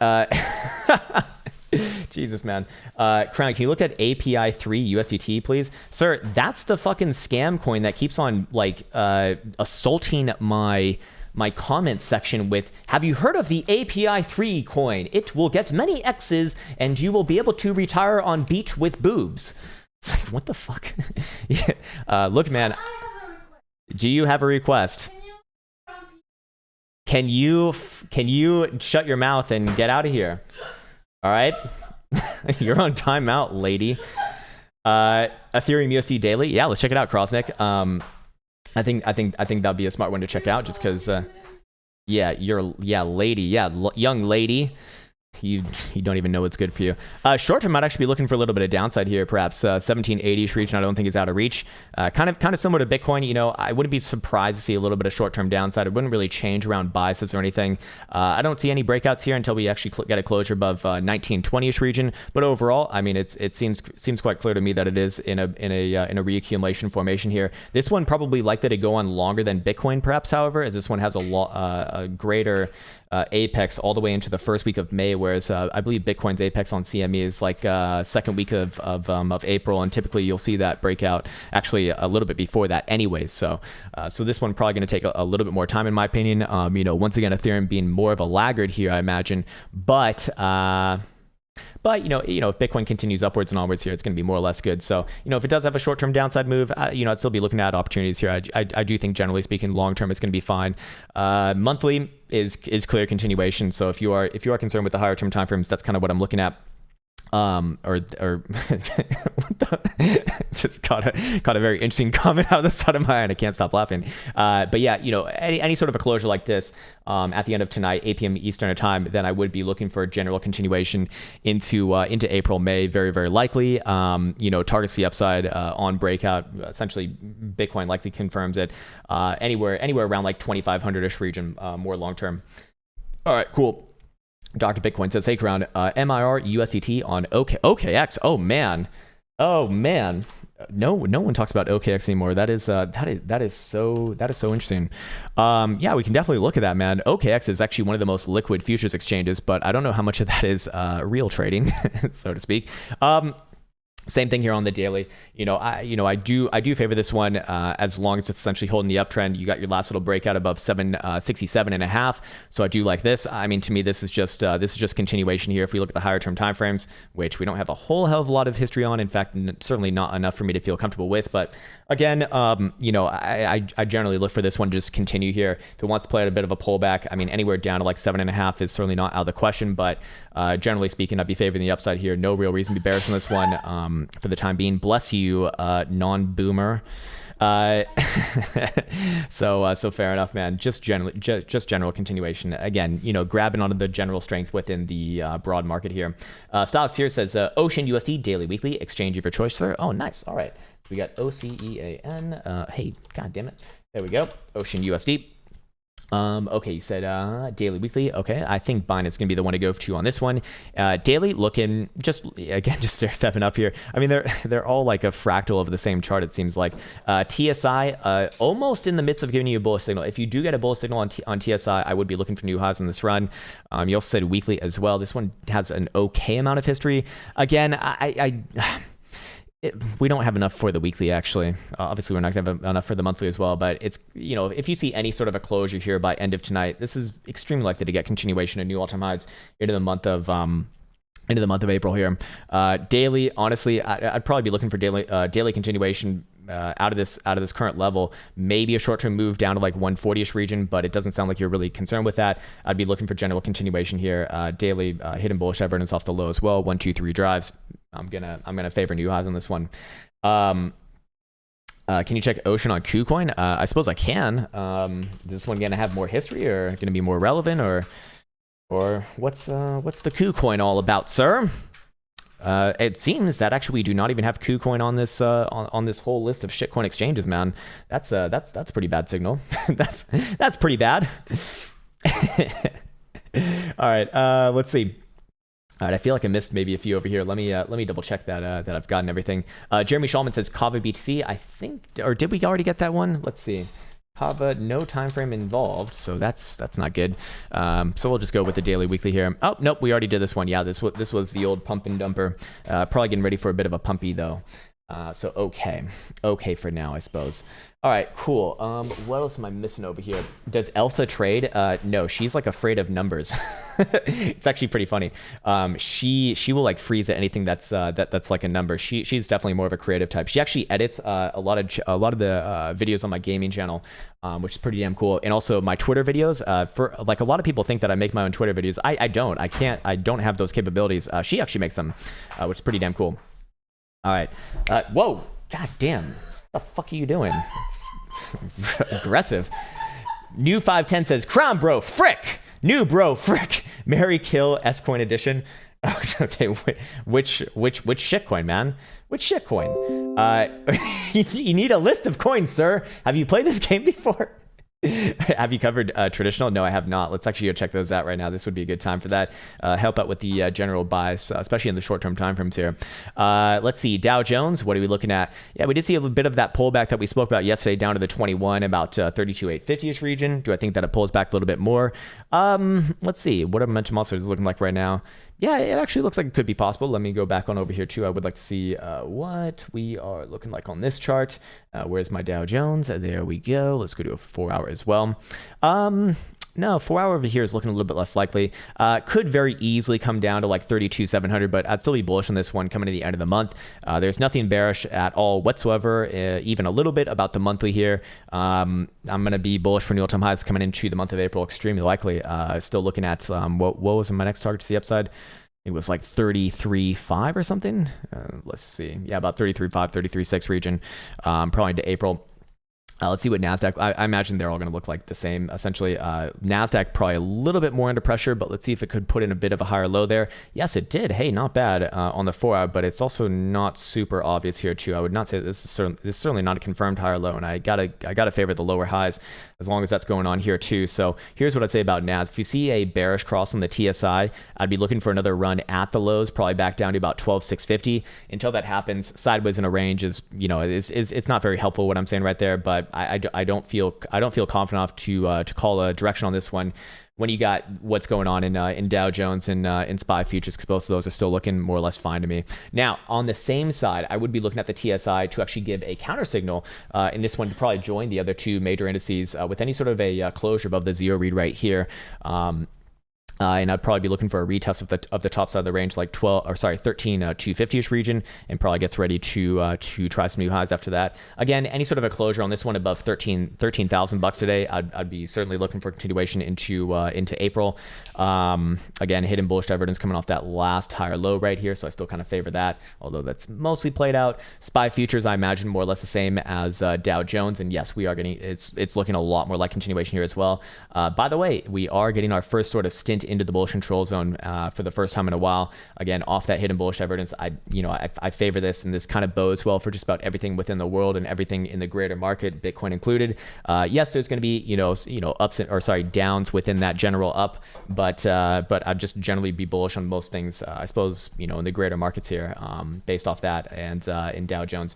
Jesus, man. Krown, can you look at API 3 USDT, please? Sir, that's the fucking scam coin that keeps on, like, assaulting my comment section with, have you heard of the API 3 coin? It will get many X's and you will be able to retire on beach with boobs. It's like, what the fuck? Yeah. Look, man. Do you have a request? Can you shut your mouth and get out of here? All right. You're on timeout, lady. Ethereum USD daily. Yeah, let's check it out, Krosnick. I think that'd be a smart one to check out, just because, lady, young lady, you don't even know what's good for you. Short term, might actually be looking for a little bit of downside here, perhaps 1780-ish region. I don't think is out of reach. Kind of similar to Bitcoin. You know, I wouldn't be surprised to see a little bit of short term downside. It wouldn't really change around biases or anything. I don't see any breakouts here until we actually get a closure above 1920-ish region. But overall, I mean, it seems quite clear to me that it is in a reaccumulation formation here. This one probably likely to go on longer than Bitcoin, perhaps. However, as this one has a greater apex all the way into the first week of May, whereas I believe Bitcoin's apex on CME is like second week of April, and typically you'll see that breakout actually a little bit before that anyways. So this one probably going to take a little bit more time, in my opinion. Once again, Ethereum being more of a laggard here, I imagine, but if Bitcoin continues upwards and onwards here, it's going to be more or less good. So, if it does have a short-term downside move, I'd still be looking at opportunities here. I do think, generally speaking, long-term it's going to be fine. Monthly is clear continuation. So if you are concerned with the higher-term timeframes, that's kind of what I'm looking at. Just caught a very interesting comment out of the side of my eye, and I can't stop laughing. But yeah, any sort of a closure like this at the end of tonight, 8 p.m. Eastern time, then I would be looking for a general continuation into April, May, very, very likely. Targets the upside on breakout. Essentially, Bitcoin likely confirms it anywhere around like 2,500-ish region, more long term. All right, cool. Dr. Bitcoin says, hey, Krown, MIR USDT on OKX. Oh man. No one talks about OKX anymore. That is so interesting. Yeah, we can definitely look at that, man. OKX is actually one of the most liquid futures exchanges, but I don't know how much of that is real trading, so to speak. Same thing here on the daily. I do favor this one as long as it's essentially holding the uptrend. You got your last little breakout above 767.5. So I do like this. I mean, to me, this is just continuation here. If we look at the higher term timeframes, which we don't have a whole hell of a lot of history on. In fact, certainly not enough for me to feel comfortable with. But again, I generally look for this one to just continue here. If it wants to play at a bit of a pullback, I mean, anywhere down to like 7.5 is certainly not out of the question. But generally speaking, I'd be favoring the upside here. No real reason to be bearish on this one. For the time being. Bless you, non-boomer. So fair enough, man. Just general continuation. Again, grabbing onto the general strength within the broad market here. Stocks here says Ocean USD daily, weekly exchange of your choice, sir. Oh, nice. All right. So we got OCEAN. Hey, god damn it. There we go. Ocean USD. Okay, you said daily, weekly. Okay, I think Binance is going to be the one to go to on this one. Daily, looking just stepping up here. I mean, they're all like a fractal of the same chart, it seems like. TSI, almost in the midst of giving you a bullish signal. If you do get a bullish signal on TSI, I would be looking for new highs on this run. You also said weekly as well. This one has an okay amount of history. Again, we don't have enough for the weekly, actually. Obviously, we're not going to have enough for the monthly as well. But it's, if you see any sort of a closure here by end of tonight, this is extremely likely to get continuation of new all-time highs into the month of April here. Daily, honestly, I'd probably be looking for daily continuation out of this current level. Maybe a short-term move down to like 140-ish region, but it doesn't sound like you're really concerned with that. I'd be looking for general continuation here. Daily hidden bullish evidence off the low as well. 1, 2, 3 drives. I'm gonna favor new highs on this one. Can you check Ocean on KuCoin? I suppose I can. Is this one going to have more history or going to be more relevant, or what's the KuCoin all about, sir? It seems that actually we do not even have KuCoin on this on this whole list of shitcoin exchanges, man. That's pretty bad signal. that's pretty bad. All right, let's see. All right, I feel like I missed maybe a few over here. Let me double check that I've gotten everything. Jeremy Shulman says Kava BTC. I think, or did we already get that one? Let's see. Kava, no time frame involved, so that's not good. So we'll just go with the daily weekly here. Oh nope, we already did this one. Yeah, this was the old pump and dumper. Probably getting ready for a bit of a pumpy though. So okay for now, I suppose. All right, cool. What else am I missing over here? Does Elsa trade? No, she's like afraid of numbers. It's actually pretty funny. She will like freeze at anything that's like a number. She's definitely more of a creative type. She actually edits a lot of the videos on my gaming channel, which is pretty damn cool. And also my Twitter videos. For like a lot of people think that I make my own Twitter videos. I don't. I don't have those capabilities. She actually makes them, which is pretty damn cool. All right. Whoa. God damn. What the fuck are you doing? Aggressive. New 510 says, Krown bro, frick. New bro, frick. Mary Kill S-Coin edition. Okay, which shitcoin, man? Which shitcoin? You need a list of coins, sir. Have you played this game before? Have you covered traditional? No, I have not. Let's actually go check those out right now. This would be a good time for that. Help out with the general buys, especially in the short-term time frames here. Let's see. Dow Jones, what are we looking at? Yeah, we did see a little bit of that pullback that we spoke about yesterday down to the 21, about 32,850-ish region. Do I think that it pulls back a little bit more? Let's see. What are momentum oscillators looking like right now? Yeah, it actually looks like it could be possible. Let me go back on over here too. I would like to see what we are looking like on this chart. Where's my Dow Jones? There we go. Let's go to a 4-hour as well. No, 4-hour over here is looking a little bit less likely. Could very easily come down to like 32,700, but I'd still be bullish on this one coming to the end of the month. There's nothing bearish at all whatsoever, even a little bit about the monthly here. I'm going to be bullish for new all-time highs coming into the month of April, extremely likely. Still looking at what was my next target to the upside? It was like 33.5 or something. Let's see. Yeah, about 33.5, 33.6 region, probably into April. Let's see what Nasdaq. I imagine they're all going to look like the same. Essentially, Nasdaq probably a little bit more under pressure, but let's see if it could put in a bit of a higher low there. Yes, it did. Hey, not bad on the 4-hour, but it's also not super obvious here too. I would not say this is certainly not a confirmed higher low, and I gotta favor the lower highs as long as that's going on here too. So here's what I'd say about Nas. If you see a bearish cross on the TSI, I'd be looking for another run at the lows, probably back down to about 12,650. Until that happens, sideways in a range is, it's not very helpful what I'm saying right there, but I don't feel confident enough to call a direction on this one when you got what's going on in Dow Jones and in SPY futures, because both of those are still looking more or less fine to me. Now, on the same side, I would be looking at the TSI to actually give a counter signal in this one to probably join the other two major indices with any sort of a closure above the zero read right here. And I'd probably be looking for a retest of the top side of the range, like 13,250-ish region, and probably gets ready to try some new highs after that. Again, any sort of a closure on this one above $13,000 today, I'd be certainly looking for continuation into April. Again, hidden bullish divergence coming off that last higher low right here, so I still kind of favor that, although that's mostly played out. SPY futures, I imagine more or less the same as Dow Jones, and yes, we are getting it's looking a lot more like continuation here as well. By the way, we are getting our first sort of stint into the bullish control zone for the first time in a while. Again, off that hidden bullish divergence, I favor this, and this kind of bodes well for just about everything within the world and everything in the greater market, Bitcoin included. Yes, there's going to be downs within that general up, but I'd just generally be bullish on most things. I suppose in the greater markets here, based off that, and in Dow Jones.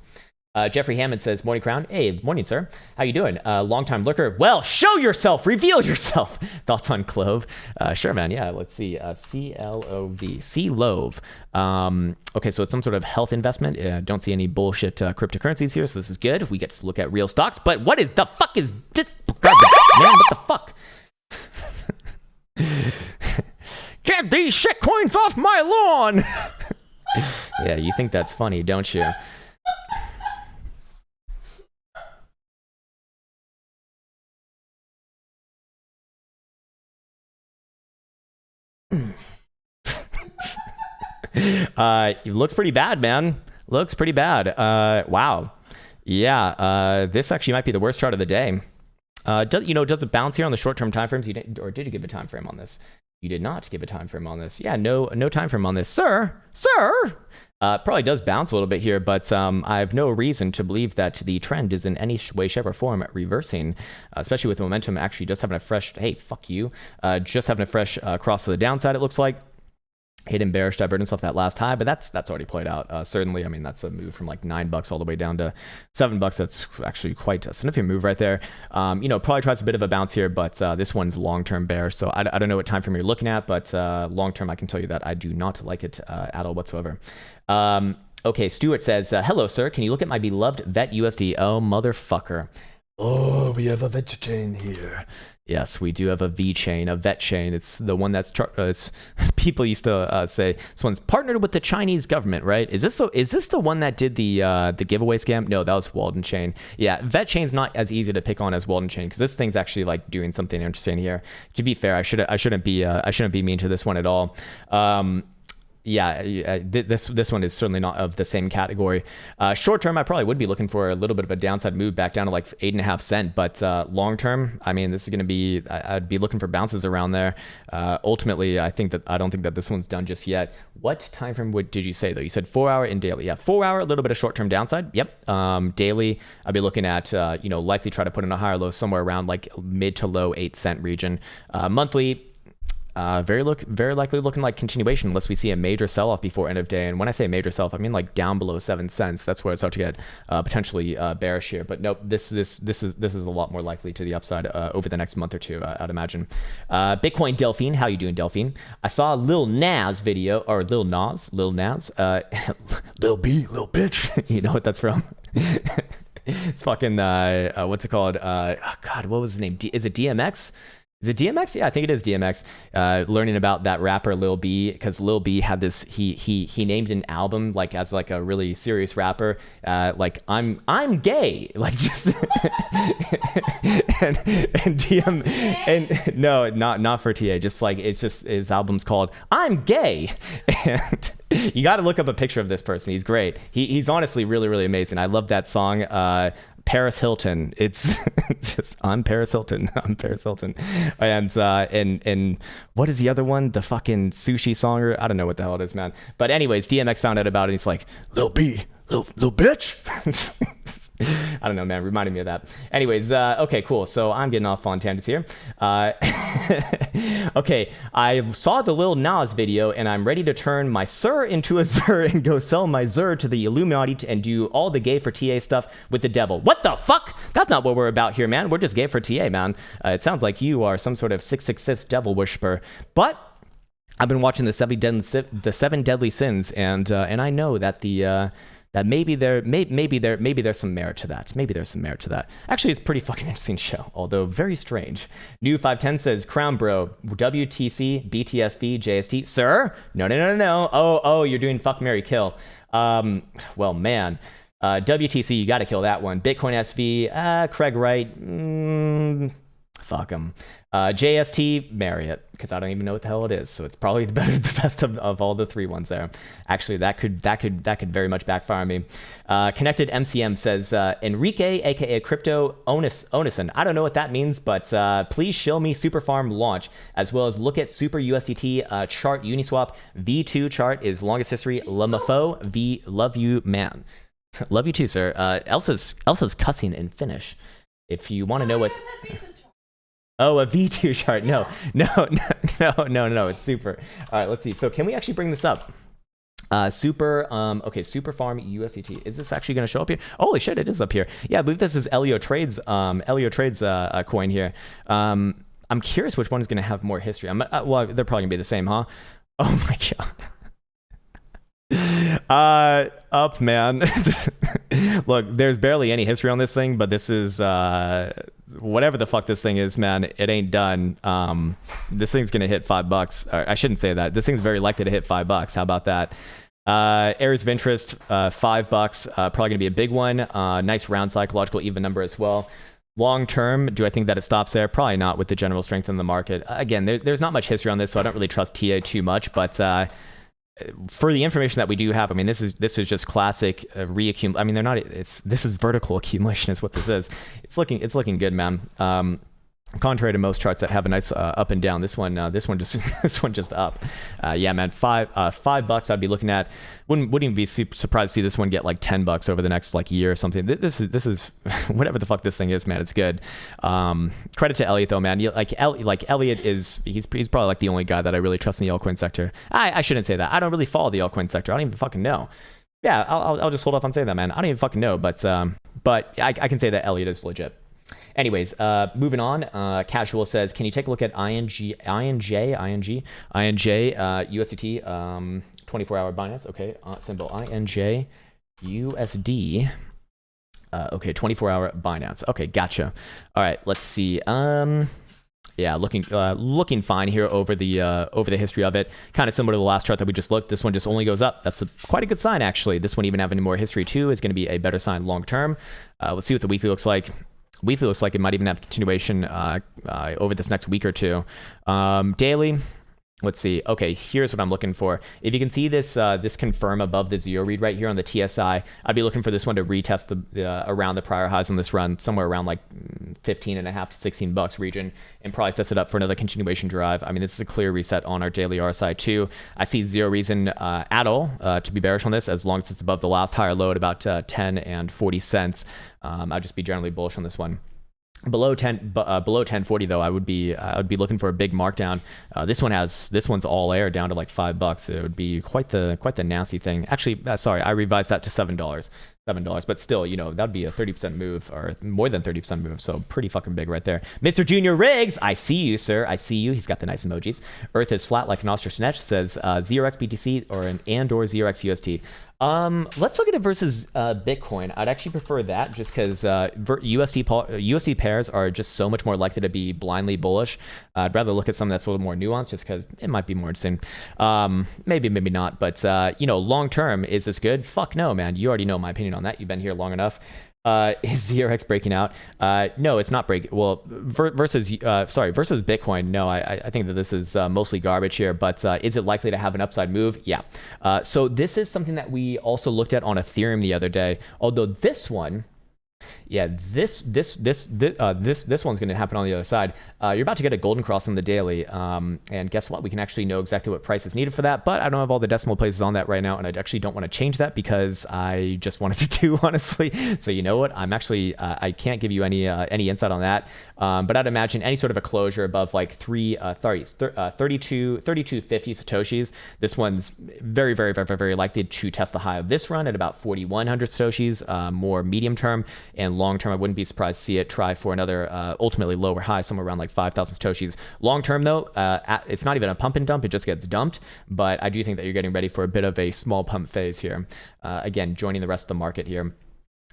Jeffrey Hammond says, morning Krown. Hey, morning, sir. How you doing? Long-time lurker. Well, show yourself. Reveal yourself. Thoughts on Clove? Sure, man. Yeah, let's see. C-L-O-V. C-Love. Okay, so it's some sort of health investment. Don't see any bullshit cryptocurrencies here, so this is good. We get to look at real stocks. But what is the fuck is this garbage? Man, what the fuck? Get these shit coins off my lawn! Yeah, you think that's funny, don't you? It looks pretty bad, man. Looks pretty bad. Wow. Yeah, this actually might be the worst chart of the day. Does it bounce here on the short-term time frames? Or did you give a time frame on this? You did not give a time frame on this. Yeah, no time frame on this, sir. Probably does bounce a little bit here, but I have no reason to believe that the trend is in any way, shape, or form reversing, especially with momentum actually just having a fresh, hey, fuck you, just having a fresh cross to the downside, it looks like. Hidden bearish divergence off that last high, but that's already played out. Certainly, I mean, that's a move from like $9 all the way down to $7. That's actually quite a significant move right there. Probably tries a bit of a bounce here, but this one's long-term bearish. So I don't know what time frame you're looking at, but long-term, I can tell you that I do not like it at all whatsoever. Okay, Stuart says, hello, sir. Can you look at my beloved VET USD? Oh, motherfucker. Oh, we have a VET chain here. Yes, we do have a V chain, a VET chain. It's the one that's people used to say this one's partnered with the Chinese government, right? Is this the one that did the giveaway scam? No, that was Walden chain. Yeah, VET chain's not as easy to pick on as Walden chain because this thing's actually like doing something interesting here. To be fair, I shouldn't be mean to this one at all. This one is certainly not of the same category. Short term, I probably would be looking for a little bit of a downside move back down to like 8.5 cents. But long term, I mean, this is going to be, I'd be looking for bounces around there. Ultimately, I don't think that this one's done just yet. What time frame did you say though? You said 4 hour and daily. Yeah, 4 hour, a little bit of short term downside. Yep. Daily, I'd be looking at, likely try to put in a higher low somewhere around like mid to low 8 cent region. Monthly, very likely looking like continuation unless we see a major sell-off before end of day. And when I say major sell-off, I mean like down below 7 cents. That's where it's start to get potentially bearish here. But nope, this is a lot more likely to the upside over the next month or two, I'd imagine. Bitcoin Delphine, how you doing, Delphine? I saw a Lil Nas video, or Lil Nas, Lil B, Lil bitch. You know what that's from? It's fucking what's it called? God, what was his name? Is it DMX? Is it DMX? Yeah, I think it is DMX. Learning about that rapper Lil B, because Lil B had this. He named an album like as like a really serious rapper, like I'm gay, like just and DM and no, not for TA. Just like it's just his album's called I'm Gay, and you got to look up a picture of this person. He's great. He's honestly really amazing. I love that song. Paris Hilton. It's just I'm Paris Hilton. I'm Paris Hilton. And what is the other one? The fucking sushi songer. I don't know what the hell it is, man. But anyways, DMX found out about it. And he's like, Lil B, little bitch. I don't know, man. Reminded me of that. Anyways, okay, cool. So I'm getting off on tangents here. Okay, I saw the Lil Nas video and I'm ready to turn my sir into a zer and go sell my zer to the Illuminati and do all the gay for TA stuff with the devil. What the fuck? That's not what we're about here, man. We're just gay for TA, man. It sounds like you are some sort of 666 devil worshiper. But I've been watching the seven deadly sins, and I know that that maybe there's some merit to that. Maybe there's some merit to that. Actually, it's a pretty fucking interesting show, although very strange. New 510 says, Krown bro, WTC, BTSV, JST. Sir? No. Oh, you're doing fuck, marry, kill. Well, man. WTC, you got to kill that one. Bitcoin SV, Craig Wright, fuck him. JST, marry it, because I don't even know what the hell it is. So it's probably the best of all the three ones there. Actually, that could very much backfire on me. Connected MCM says, Enrique, aka Crypto Onison. I don't know what that means, but please show me Superfarm launch, as well as look at Super USDT chart Uniswap. V2 chart is longest history. Lamafo, V, love you, man. Love you too, sir. Elsa's cussing in Finnish. If you want to know what... Oh, a V2 chart. No. It's super. All right, let's see. So can we actually bring this up? Okay, Superfarm USDT. Is this actually going to show up here? Holy shit, it is up here. Yeah, I believe this is Elio Trades coin here. I'm curious which one is going to have more history. Well, they're probably going to be the same, huh? Oh my god. Up, man. Look, there's barely any history on this thing, but this is whatever the fuck this thing is, man. It ain't done. This thing's gonna hit $5. Or I shouldn't say that. This thing's very likely to hit $5. How about that? Areas of interest, $5. Probably gonna be a big one. Nice round psychological even number as well. Long term, do I think that it stops there? Probably not, with the general strength in the market. Again, there's not much history on this, so I don't really trust TA too much, but for the information that we do have, I mean, this is just classic reaccumulation. I mean, they're not. This is vertical accumulation, is what this is. It's looking good, man. Contrary to most charts that have a nice up and down, this one just this one just up. Yeah, man, $5 I'd be looking at. Wouldn't even be super surprised to see this one get like $10 over the next like year or something. This is whatever the fuck this thing is, man. It's good. Credit to Elliot though, man. Elliot he's probably like the only guy that I really trust in the altcoin sector. I shouldn't say that. I don't really follow the altcoin sector. I don't even fucking know. Yeah, I'll just hold off on saying that, man. I don't even fucking know, but I can say that Elliot is legit. Anyways, moving on. Casual says, can you take a look at INJ USDT 24-hour Binance? Okay, symbol INJ USD. Okay, 24-hour Binance. Okay, gotcha. All right, let's see. Yeah, looking fine here over the history of it. Kind of similar to the last chart that we just looked. This one just only goes up. That's quite a good sign, actually. This one even having more history too is going to be a better sign long term. Let's see what the weekly looks like. Weekly looks like it might even have continuation over this next week or two. Daily, let's see. Okay, here's what I'm looking for. If you can see this this confirm above the zero read right here on the TSI, I'd be looking for this one to retest around the prior highs on this run, somewhere around like 15.5 to $16 region, and probably sets it up for another continuation drive. I mean, this is a clear reset on our daily RSI too. I see zero reason at all to be bearish on this as long as it's above the last higher low at about 10 and 40 cents. I'd just be generally bullish on this one. Below 1040 though, I would be looking for a big markdown. This one's all air down to like $5. It would be quite the nasty thing. Actually, sorry, I revised that to $7. But still, you know, that'd be a 30% move or more than 30% move. So pretty fucking big right there. Mr. Junior Riggs, I see you, sir. I see you. He's got the nice emojis. Earth is flat like an ostrich neck, says 0x BTC or 0x UST. Let's look at it versus Bitcoin. I'd actually prefer that just because USD pairs are just so much more likely to be blindly bullish. I'd rather look at something that's a little more nuanced just because it might be more interesting. Maybe not. But, you know, long term, is this good? Fuck no, man. You already know my opinion on that. You've been here long enough. Is ZRX breaking out? No, it's not breaking. Well, versus Bitcoin, no, I think that this is mostly garbage here, but is it likely to have an upside move? Yeah. So this is something that we also looked at on Ethereum the other day, although this one, yeah, this one's going to happen on the other side. You're about to get a golden cross on the daily, and guess what? We can actually know exactly what price is needed for that, but I don't have all the decimal places on that right now, and I actually don't want to change that because I just wanted to honestly. So you know what? I'm actually I can't give you any insight on that, but I'd imagine any sort of a closure above like 3250 satoshis. This one's very, very, very, very likely to test the high of this run at about 4100 satoshis, more medium term. And long term, I wouldn't be surprised to see it try for another ultimately lower high, somewhere around like 5,000 satoshis. Long term, though, it's not even a pump and dump; it just gets dumped. But I do think that you're getting ready for a bit of a small pump phase here. Again, joining the rest of the market here.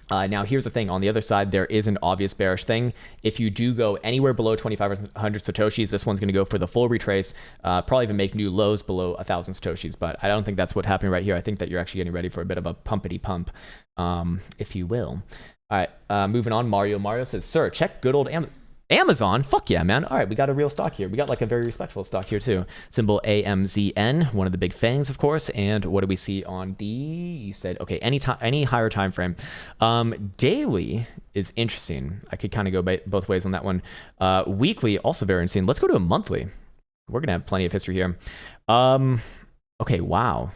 Now, here's the thing. On the other side, there is an obvious bearish thing. If you do go anywhere below 2,500 satoshis, this one's going to go for the full retrace, probably even make new lows below 1,000 satoshis. But I don't think that's what's happening right here. I think that you're actually getting ready for a bit of a pumpity pump, if you will. All right, moving on. Mario says, sir, check good old Amazon. Fuck yeah, man. All right, we got a real stock here. We got like a very respectable stock here too. Symbol AMZN, one of the big fangs, of course. And what do we see on the, you said, okay, any higher time frame. Daily is interesting. I could kind of go both ways on that one. Weekly, also very interesting. Let's go to a monthly. We're going to have plenty of history here. Okay, wow.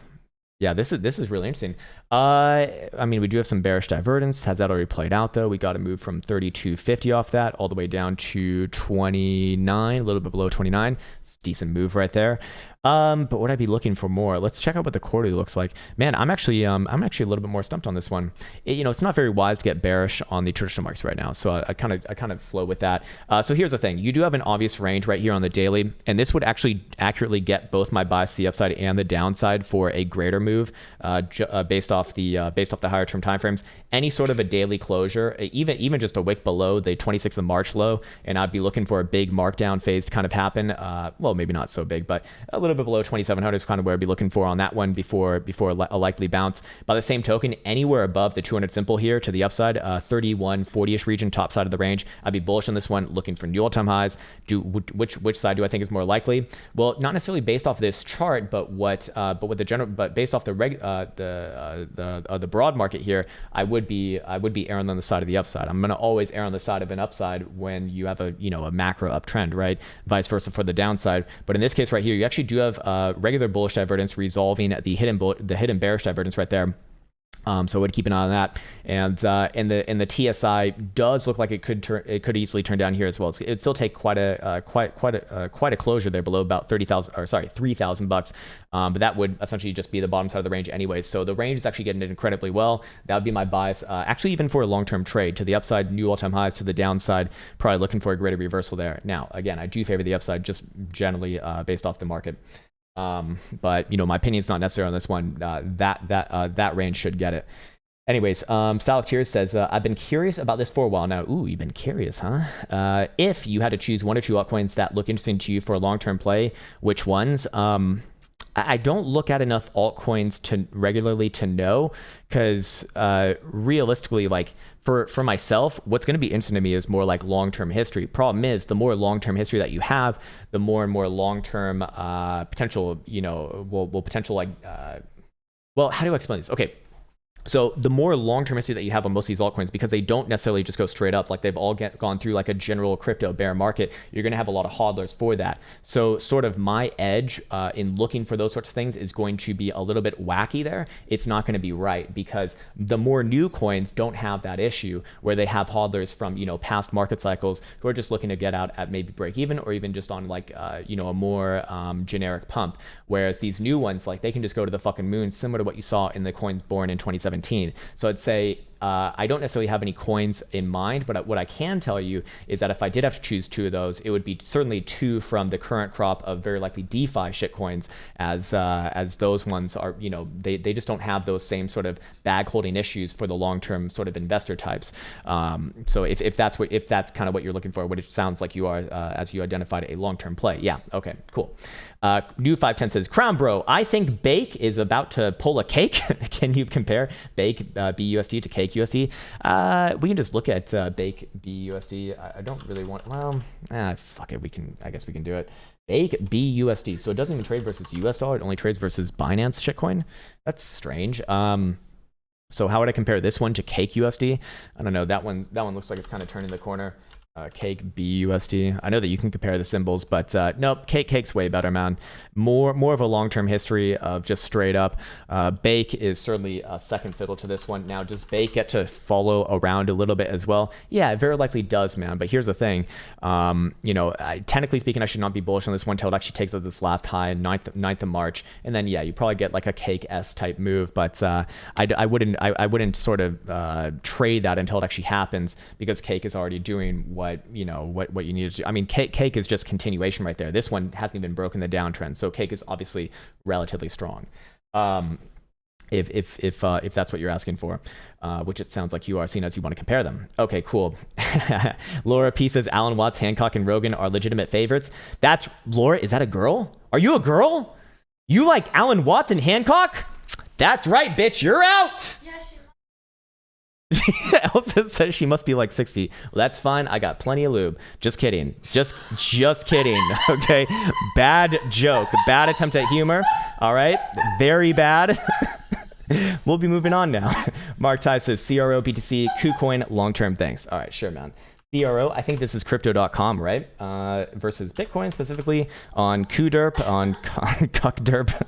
Yeah, this is really interesting. I mean, we do have some bearish divergence. Has that already played out, though? We got to move from 32.50 off that all the way down to 29, a little bit below 29. It's a decent move right there. But would I be looking for more? Let's check out what the quarterly looks like. Man, I'm actually a little bit more stumped on this one. It's not very wise to get bearish on the traditional markets right now. So I kind of flow with that. So here's the thing. You do have an obvious range right here on the daily, and this would actually accurately get both my bias to the upside and the downside for a greater move based off off the higher term timeframes. Any sort of a daily closure, even just a wick below the 26th of March low, and I'd be looking for a big markdown phase to kind of happen. Well, maybe not so big, but a little bit below 2,700 is kind of where I'd be looking for on that one before a likely bounce. By the same token, anywhere above the 200 simple here to the upside, 3140-ish region, top side of the range, I'd be bullish on this one, looking for new all-time highs. Which side do I think is more likely? Well, not necessarily based off this chart, but based off the broad market here, I would be erring on the side of the upside. I'm going to always err on the side of an upside when you have a macro uptrend, right? Vice versa for the downside. But in this case right here, you actually do have regular bullish divergence resolving the hidden bearish divergence right there. So I would keep an eye on that, and the TSI does look like it could easily turn down here as well. It'd still take quite a closure there below about $3,000, but that would essentially just be the bottom side of the range anyways. So the range is actually getting it incredibly well. That would be my bias, actually even for a long-term trade. To the upside, new all-time highs. To the downside, probably looking for a greater reversal there. Now, again, I do favor the upside just generally based off the market. But my opinion's not necessary on this one. That range should get it. Anyways, Stylic Tears says, I've been curious about this for a while now. Ooh, you've been curious, huh? If you had to choose one or two altcoins that look interesting to you for a long-term play, which ones? I don't look at enough altcoins to regularly to know, because realistically, like for myself, what's going to be interesting to me is more like long-term history. Problem is, the more long-term history that you have, the more and more long-term potential, will potential like, well, how do I explain this? Okay. So the more long-term history that you have on most of these altcoins, because they don't necessarily just go straight up, like they've all gone through like a general crypto bear market, you're going to have a lot of hodlers for that. So sort of my edge in looking for those sorts of things is going to be a little bit wacky there. It's not going to be right, because the more new coins don't have that issue where they have hodlers from, past market cycles who are just looking to get out at maybe break even, or even just on like, a more generic pump. Whereas these new ones, like they can just go to the fucking moon, similar to what you saw in the coins born in 2017. So I'd say I don't necessarily have any coins in mind, but what I can tell you is that if I did have to choose two of those, it would be certainly two from the current crop of very likely DeFi shitcoins, as those ones are, they just don't have those same sort of bag holding issues for the long-term sort of investor types. So if that's kind of what you're looking for, which it sounds like you are, as you identified a long-term play. Yeah. Okay, cool. New 510 says, Krown bro, I think Bake is about to pull a cake. Can you compare Bake BUSD to Cake USD? We can just look at Bake BUSD. I don't really want, fuck it. I guess we can do it. Bake BUSD. So it doesn't even trade versus US dollar. It only trades versus Binance shitcoin. That's strange. So how would I compare this one to Cake USD? I don't know. That one looks like it's kind of turning the corner. Cake BUSD. I know that you can compare the symbols, but nope, Cake's way better, man. More of a long-term history of just straight up. Bake is certainly a second fiddle to this one. Now, does Bake get to follow around a little bit as well? Yeah, it very likely does, man. But here's the thing. Technically speaking, I should not be bullish on this one until it actually takes out this last high, 9th of March, and then yeah, you probably get like a Cake-S type move. But I wouldn't sort of trade that until it actually happens, because Cake is already doing what you need to do. I mean, Cake is just continuation right there. This one hasn't even broken the downtrend, so Cake is obviously relatively strong. If that's what you're asking for, which it sounds like you are, seeing as you want to compare them. Okay, cool. Laura P says Alan Watts, Hancock, and Rogan are legitimate favorites. That's Laura. Is that a girl? Are you a girl? You like Alan Watts and Hancock? That's right, bitch. You're out. Elsa says she must be like 60. Well, that's fine. I got plenty of lube. Just kidding. Just kidding. Okay. Bad joke. Bad attempt at humor. All right. Very bad. We'll be moving on now. Mark Ty says CRO, BTC, KuCoin, long-term things. All right. Sure, man. CRO, I think this is crypto.com, right? Versus Bitcoin specifically on KuDerp, on CuckDerp.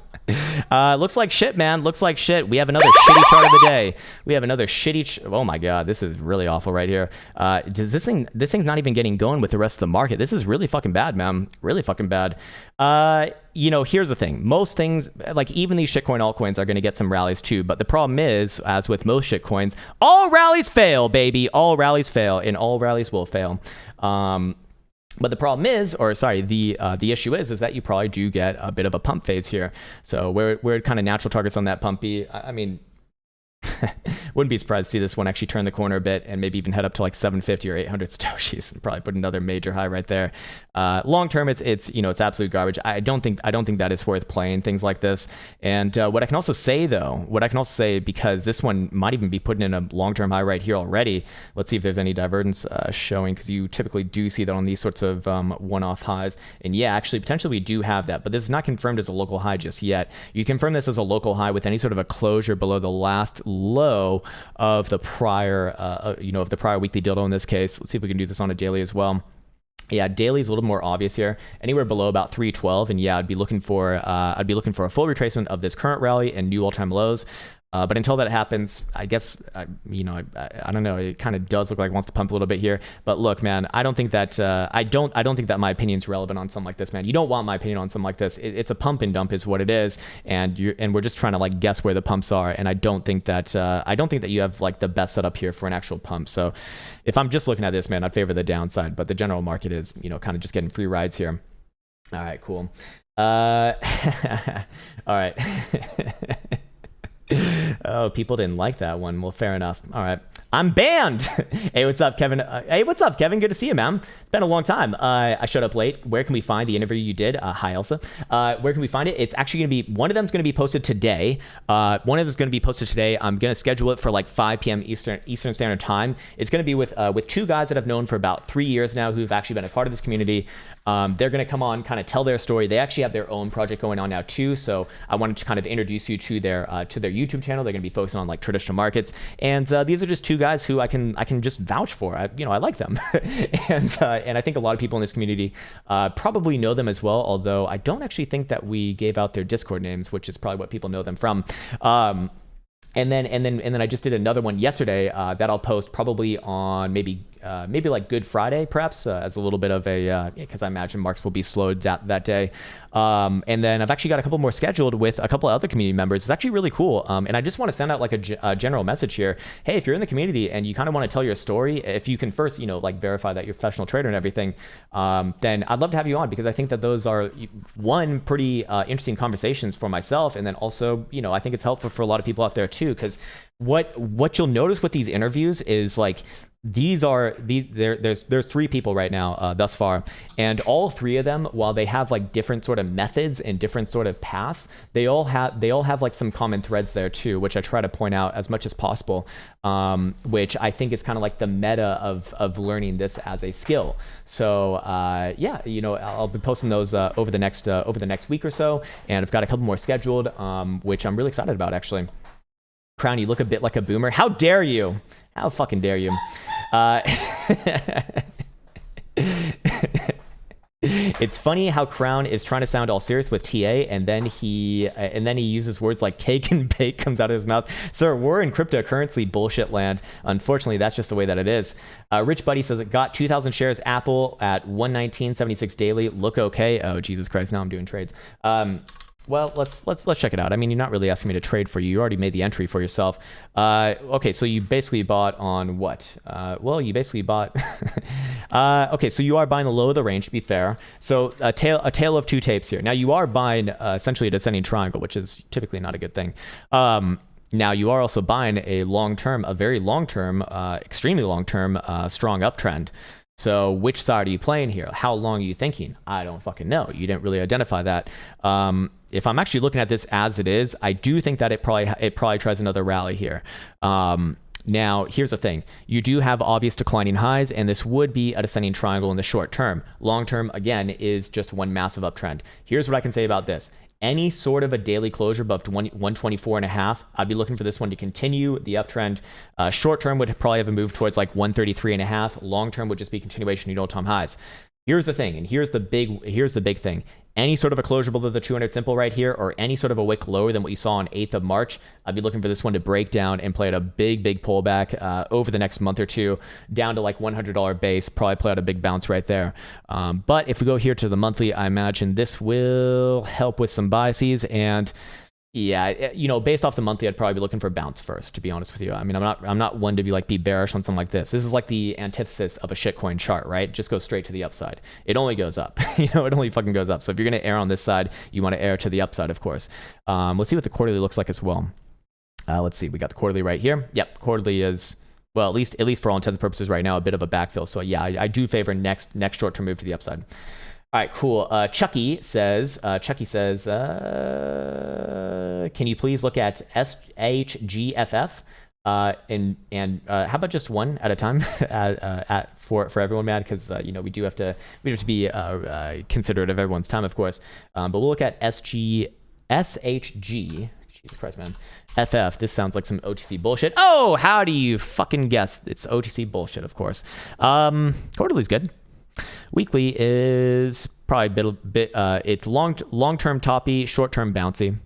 Looks like shit, man. Looks like shit. We have another shitty chart of the day. We have another shitty. Oh my god, this is really awful right here. Does this thing's not even getting going with the rest of the market. This is really fucking bad, man. Really fucking bad. Here's the thing. Most things, like even these shitcoin altcoins, are going to get some rallies too. But the problem is, as with most shitcoins, all rallies fail, baby. All rallies fail, and all rallies will fail. But the problem is, the issue is that you probably do get a bit of a pump phase here. So where kind of natural targets on that pump be? I mean, Wouldn't be surprised to see this one actually turn the corner a bit and maybe even head up to like 750 or 800 satoshis and probably put another major high right there. Long term, it's it's absolute garbage. I don't think that is worth playing things like this. And what I can also say because this one might even be putting in a long term high right here already. Let's see if there's any divergence showing, because you typically do see that on these sorts of one-off highs. And yeah, actually potentially we do have that, but this is not confirmed as a local high just yet. You confirm this as a local high with any sort of a closure below the last low of the prior of the prior weekly dildo in this case. Let's see if we can do this on a daily as well. Yeah, daily is a little more obvious here. Anywhere below about 312, and yeah, I'd be looking for a full retracement of this current rally and new all-time lows. But until that happens, I guess, I don't know. It kind of does look like it wants to pump a little bit here. But look, man, I don't think that I don't think that my opinion's relevant on something like this, man. You don't want my opinion on something like this. It's a pump and dump is what it is, and we're just trying to like guess where the pumps are. And I don't think that you have like the best setup here for an actual pump. So if I'm just looking at this, man, I'd favor the downside. But the general market is kind of just getting free rides here. All right, cool. All right. Oh, people didn't like that one. Well, fair enough. All right. I'm banned. Hey, what's up, Kevin? Hey, what's up, Kevin? Good to see you, man. It's been a long time. I showed up late. Where can we find the interview you did? Hi, Elsa. Where can we find it? It's actually going to be, one of them's going to be posted today. One of them is going to be posted today. I'm going to schedule it for like 5 p.m. Eastern Standard Time. It's going to be with two guys that I've known for about 3 years now who've actually been a part of this community. They're going to come on, kind of tell their story. They actually have their own project going on now too. So I wanted to kind of introduce you to their YouTube channel. They're going to be focusing on like traditional markets. And these are just two guys who I can just vouch for. I like them. and I think a lot of people in this community probably know them as well. Although I don't actually think that we gave out their Discord names, which is probably what people know them from. And then I just did another one yesterday that I'll post probably on maybe like Good Friday, perhaps, as a little bit of a, because I imagine marks will be slowed that day. And then I've actually got a couple more scheduled with a couple of other community members. It's actually really cool. And I just want to send out like a general message here. Hey, if you're in the community and you kind of want to tell your story, if you can first, like verify that you're a professional trader and everything, then I'd love to have you on, because I think that those are one pretty interesting conversations for myself. And then also, I think it's helpful for a lot of people out there too, because what you'll notice with these interviews is like, there's 3 people right now thus far, and all 3 of them, while they have like different sort of methods and different sort of paths, they all have like some common threads there too, which I try to point out as much as possible, which I think is kind of like the meta of learning this as a skill. So yeah, I'll be posting those over the next week or so, and I've got a couple more scheduled, which I'm really excited about actually. Krown, you look a bit like a boomer. How dare you? How fucking dare you? It's funny how Krown is trying to sound all serious with TA, and then he uses words like cake and bake comes out of his mouth. Sir, we're in cryptocurrency bullshit land. Unfortunately, that's just the way that it is. Rich Buddy says it got 2,000 shares Apple at 119.76 daily. Look okay. Oh Jesus Christ! Now I'm doing trades. Well, let's check it out. I mean, you're not really asking me to trade for you. You already made the entry for yourself. Okay, so you basically bought on what? Well, you basically bought. Okay, so you are buying the low of the range, to be fair. So a tale of 2 tapes here. Now you are buying essentially a descending triangle, which is typically not a good thing. Now you are also buying a very long-term, extremely long-term, strong uptrend. So which side are you playing here? How long are you thinking? I don't fucking know. You didn't really identify that. If I'm actually looking at this as it is, I do think that it probably tries another rally here. Now, here's the thing. You do have obvious declining highs, and this would be a descending triangle in the short term. Long term, again, is just one massive uptrend. Here's what I can say about this. Any sort of a daily closure above 124.5, I'd be looking for this one to continue the uptrend. Short term would probably have a move towards like 133.5. Long term would just be continuation of all-time highs. Here's the thing, and here's the big thing. Any sort of a closure below the 200 simple right here, or any sort of a wick lower than what you saw on 8th of March, I'd be looking for this one to break down and play at a big pullback over the next month or two, down to like $100 base, probably play out a big bounce right there. But if we go here to the monthly, I imagine this will help with some biases, and yeah, based off the monthly, I'd probably be looking for a bounce first, to be honest with you. I mean, I'm not one to be bearish on something like this. This is like the antithesis of a shitcoin chart, right? It just goes straight to the upside. It only goes up. It only fucking goes up. So if you're going to err on this side, you want to err to the upside, of course. Let's see what the quarterly looks like as well. Let's see. We got the quarterly right here. Yep, quarterly is, well, at least for all intents and purposes right now, a bit of a backfill. So yeah, I do favor next short-term move to the upside. All right, cool. Chucky says, can you please look at SHGFF? And how about just one at a time for everyone, man? Because we have to be considerate of everyone's time, of course. But we'll look at SHG. Jesus Christ, man. FF. This sounds like some OTC bullshit. Oh, how do you fucking guess? It's OTC bullshit, of course. Quarterly's good. Weekly is probably a bit it's long-term toppy, short-term bouncy.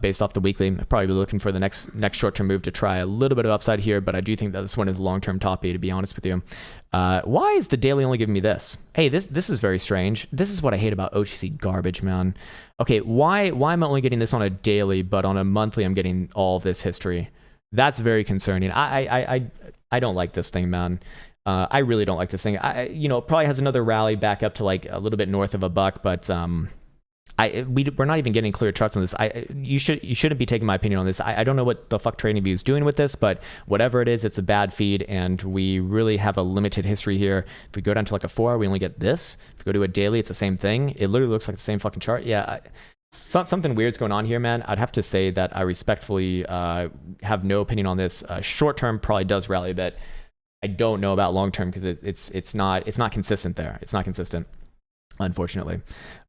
Based off the weekly, I'd probably be looking for the next short-term move to try a little bit of upside here, but I do think that this one is long-term toppy, to be honest with you. Why is the daily only giving me this? Hey, this is very strange. This is what I hate about OTC garbage, man. Okay, why am I only getting this on a daily, but on a monthly I'm getting all this history? That's very concerning. I don't like this thing, man. I really don't like this thing. It probably has another rally back up to like a little bit north of $1, but we're not even getting clear charts on this. You shouldn't be taking my opinion on this. I don't know what the fuck TradingView is doing with this, but whatever it is, it's a bad feed, and we really have a limited history here. If we go down to like a 4-hour, we only get this. If we go to a daily, it's the same thing. It literally looks like the same fucking chart. Yeah, something weird's going on here, man. I'd have to say that I respectfully have no opinion on this. Short term probably does rally a bit. I don't know about long term because it's not consistent there. It's not consistent, unfortunately.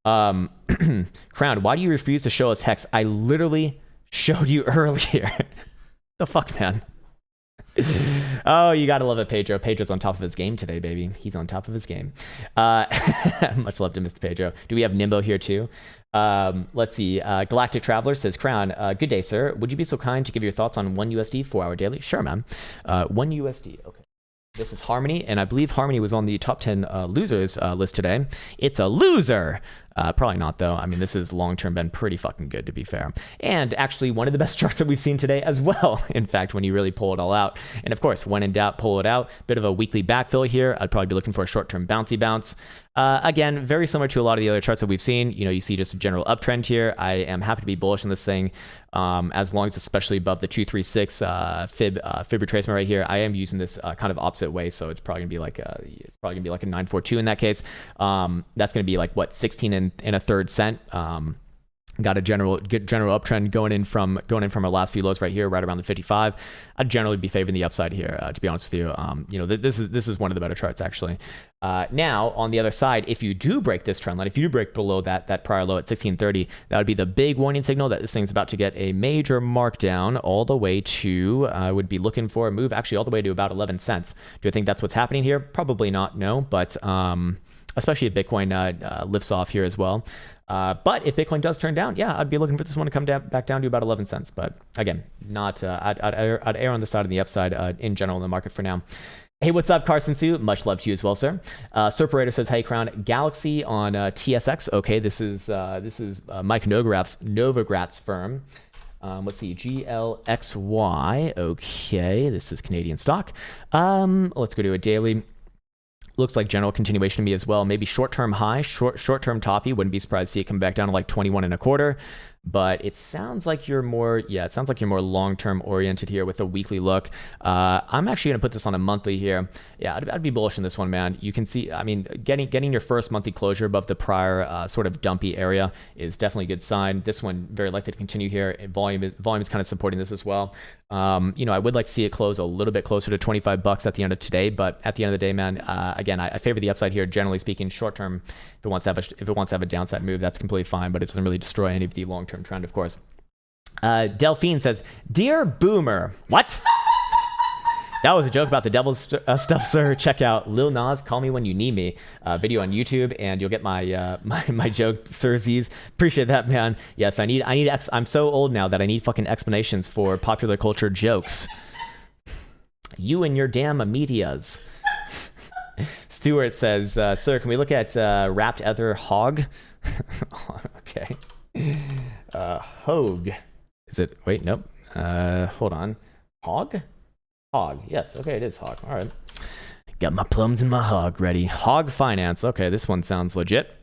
Krown, why do you refuse to show us Hex? I literally showed you earlier. The fuck, man. Oh, you gotta love it, Pedro. Pedro's on top of his game today, baby. He's on top of his game. Much love to Mr. Pedro. Do we have Nimbo here too? Let's see. Galactic Traveler says, Krown, good day, sir. Would you be so kind to give your thoughts on 1USD 4-hour daily? Sure, man. 1USD. Okay. This is Harmony, and I believe Harmony was on the top 10 losers list today. It's a loser. Probably not, though. I mean, this has long-term been pretty fucking good, to be fair. And actually, one of the best charts that we've seen today as well, in fact, when you really pull it all out. And of course, when in doubt, pull it out. Bit of a weekly backfill here. I'd probably be looking for a short-term bouncy bounce. Again, very similar to a lot of the other charts that we've seen. You see just a general uptrend here. I am happy to be bullish on this thing, as long as it's especially above the 236 fib retracement right here. I am using this kind of opposite way, so it's probably gonna be like a 942 in that case. That's gonna be like what, 16 and a third cent. Got a general uptrend going in from our last few lows right here, right around the 55. I'd generally be favoring the upside here, to be honest with you. This is one of the better charts actually. Now on the other side, if you do break this trend line, if you break below that prior low at 1630, that would be the big warning signal that this thing's about to get a major markdown all the way to. I would be looking for a move actually all the way to about 11 cents. Do I think that's what's happening here? Probably not. No, but especially if Bitcoin lifts off here as well. But if Bitcoin does turn down, yeah, I'd be looking for this one to come back down to about 11 cents. But again, not I'd err on the side of the upside in general in the market for now. Hey, what's up, Carson Sue? Much love to you as well, sir. Serperator says, hey, Krown, Galaxy on TSX. Okay, this is Mike Novogratz firm. Let's see, GLXY. Okay, this is Canadian stock. Let's go to a daily. Looks like general continuation to me as well. Maybe short-term high, short-term toppy. Wouldn't be surprised to see it come back down to like 21 and a quarter. But it sounds like you're more, long-term oriented here with a weekly look. I'm actually going to put this on a monthly here. Yeah, I'd be bullish in this one, man. You can see, I mean, getting your first monthly closure above the prior sort of dumpy area is definitely a good sign. This one very likely to continue here. Volume is kind of supporting this as well. I would like to see it close a little bit closer to $25 at the end of today, but at the end of the day, man, again, I favor the upside here. Generally speaking, short term, if it wants to have a downside move, that's completely fine, but it doesn't really destroy any of the long term trend, of course. Delphine says, "Dear Boomer," what? That was a joke about the devil's stuff, sir. Check out Lil Nas "Call Me When You Need Me" video on YouTube, and you'll get my my joke, Sir Z's. Appreciate that, man. Yes, I'm so old now that I need fucking explanations for popular culture jokes. You and your damn medias. Stuart says, "Sir, can we look at wrapped ether hog?" Okay. Hogue. Is it? Wait, nope. Hold on. Hog? Hog. Yes. Okay, it is hog. All right. Got my plums and my hog ready. Hog finance. Okay, this one sounds legit.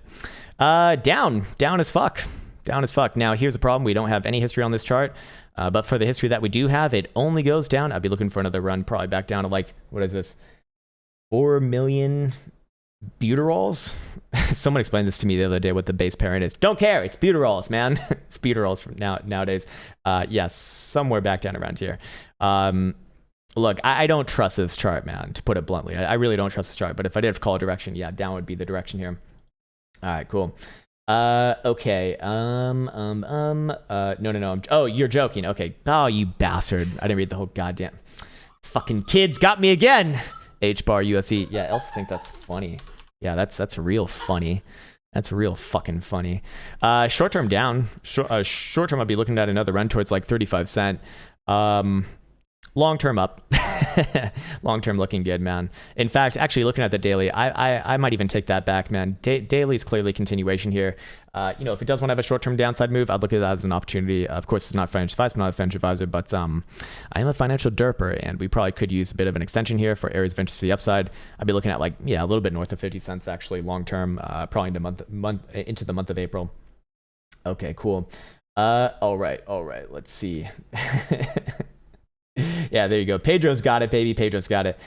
Down as fuck. Down as fuck. Now, here's the problem. We don't have any history on this chart. But for the history that we do have, it only goes down. I'd be looking for another run, probably back down to like, what is this? 4 million butyrols? Someone explained this to me the other day what the base parent is. Don't care. It's butyrols, man. It's butyrols from nowadays. Yes, somewhere back down around here. Look, I don't trust this chart, man, to put it bluntly. I really don't trust this chart. But if I did have to call a direction, yeah, down would be the direction here. All right, cool. Okay. No. Oh, you're joking. Okay. Oh, you bastard. I didn't read the whole goddamn. Fucking kids got me again. H bar USC. Yeah, I also think that's funny. Yeah, that's real funny. That's real fucking funny. Short term down. Short term, I'll be looking at another run towards like 35 cent. Long term up. Long term looking good, man. In fact, actually looking at the daily, I might even take that back, man. Daily is clearly continuation here. If it does want to have a short term downside move, I'd look at that as an opportunity. Of course, it's not financial advice, I'm not a financial advisor, but I am a financial derper, and we probably could use a bit of an extension here for areas of interest to the upside. I'd be looking at like, yeah, a little bit north of 50 cents actually long term, probably into the month of April. Okay, cool. All right. Let's see. Yeah, there you go. Pedro's got it, baby. Pedro's got it.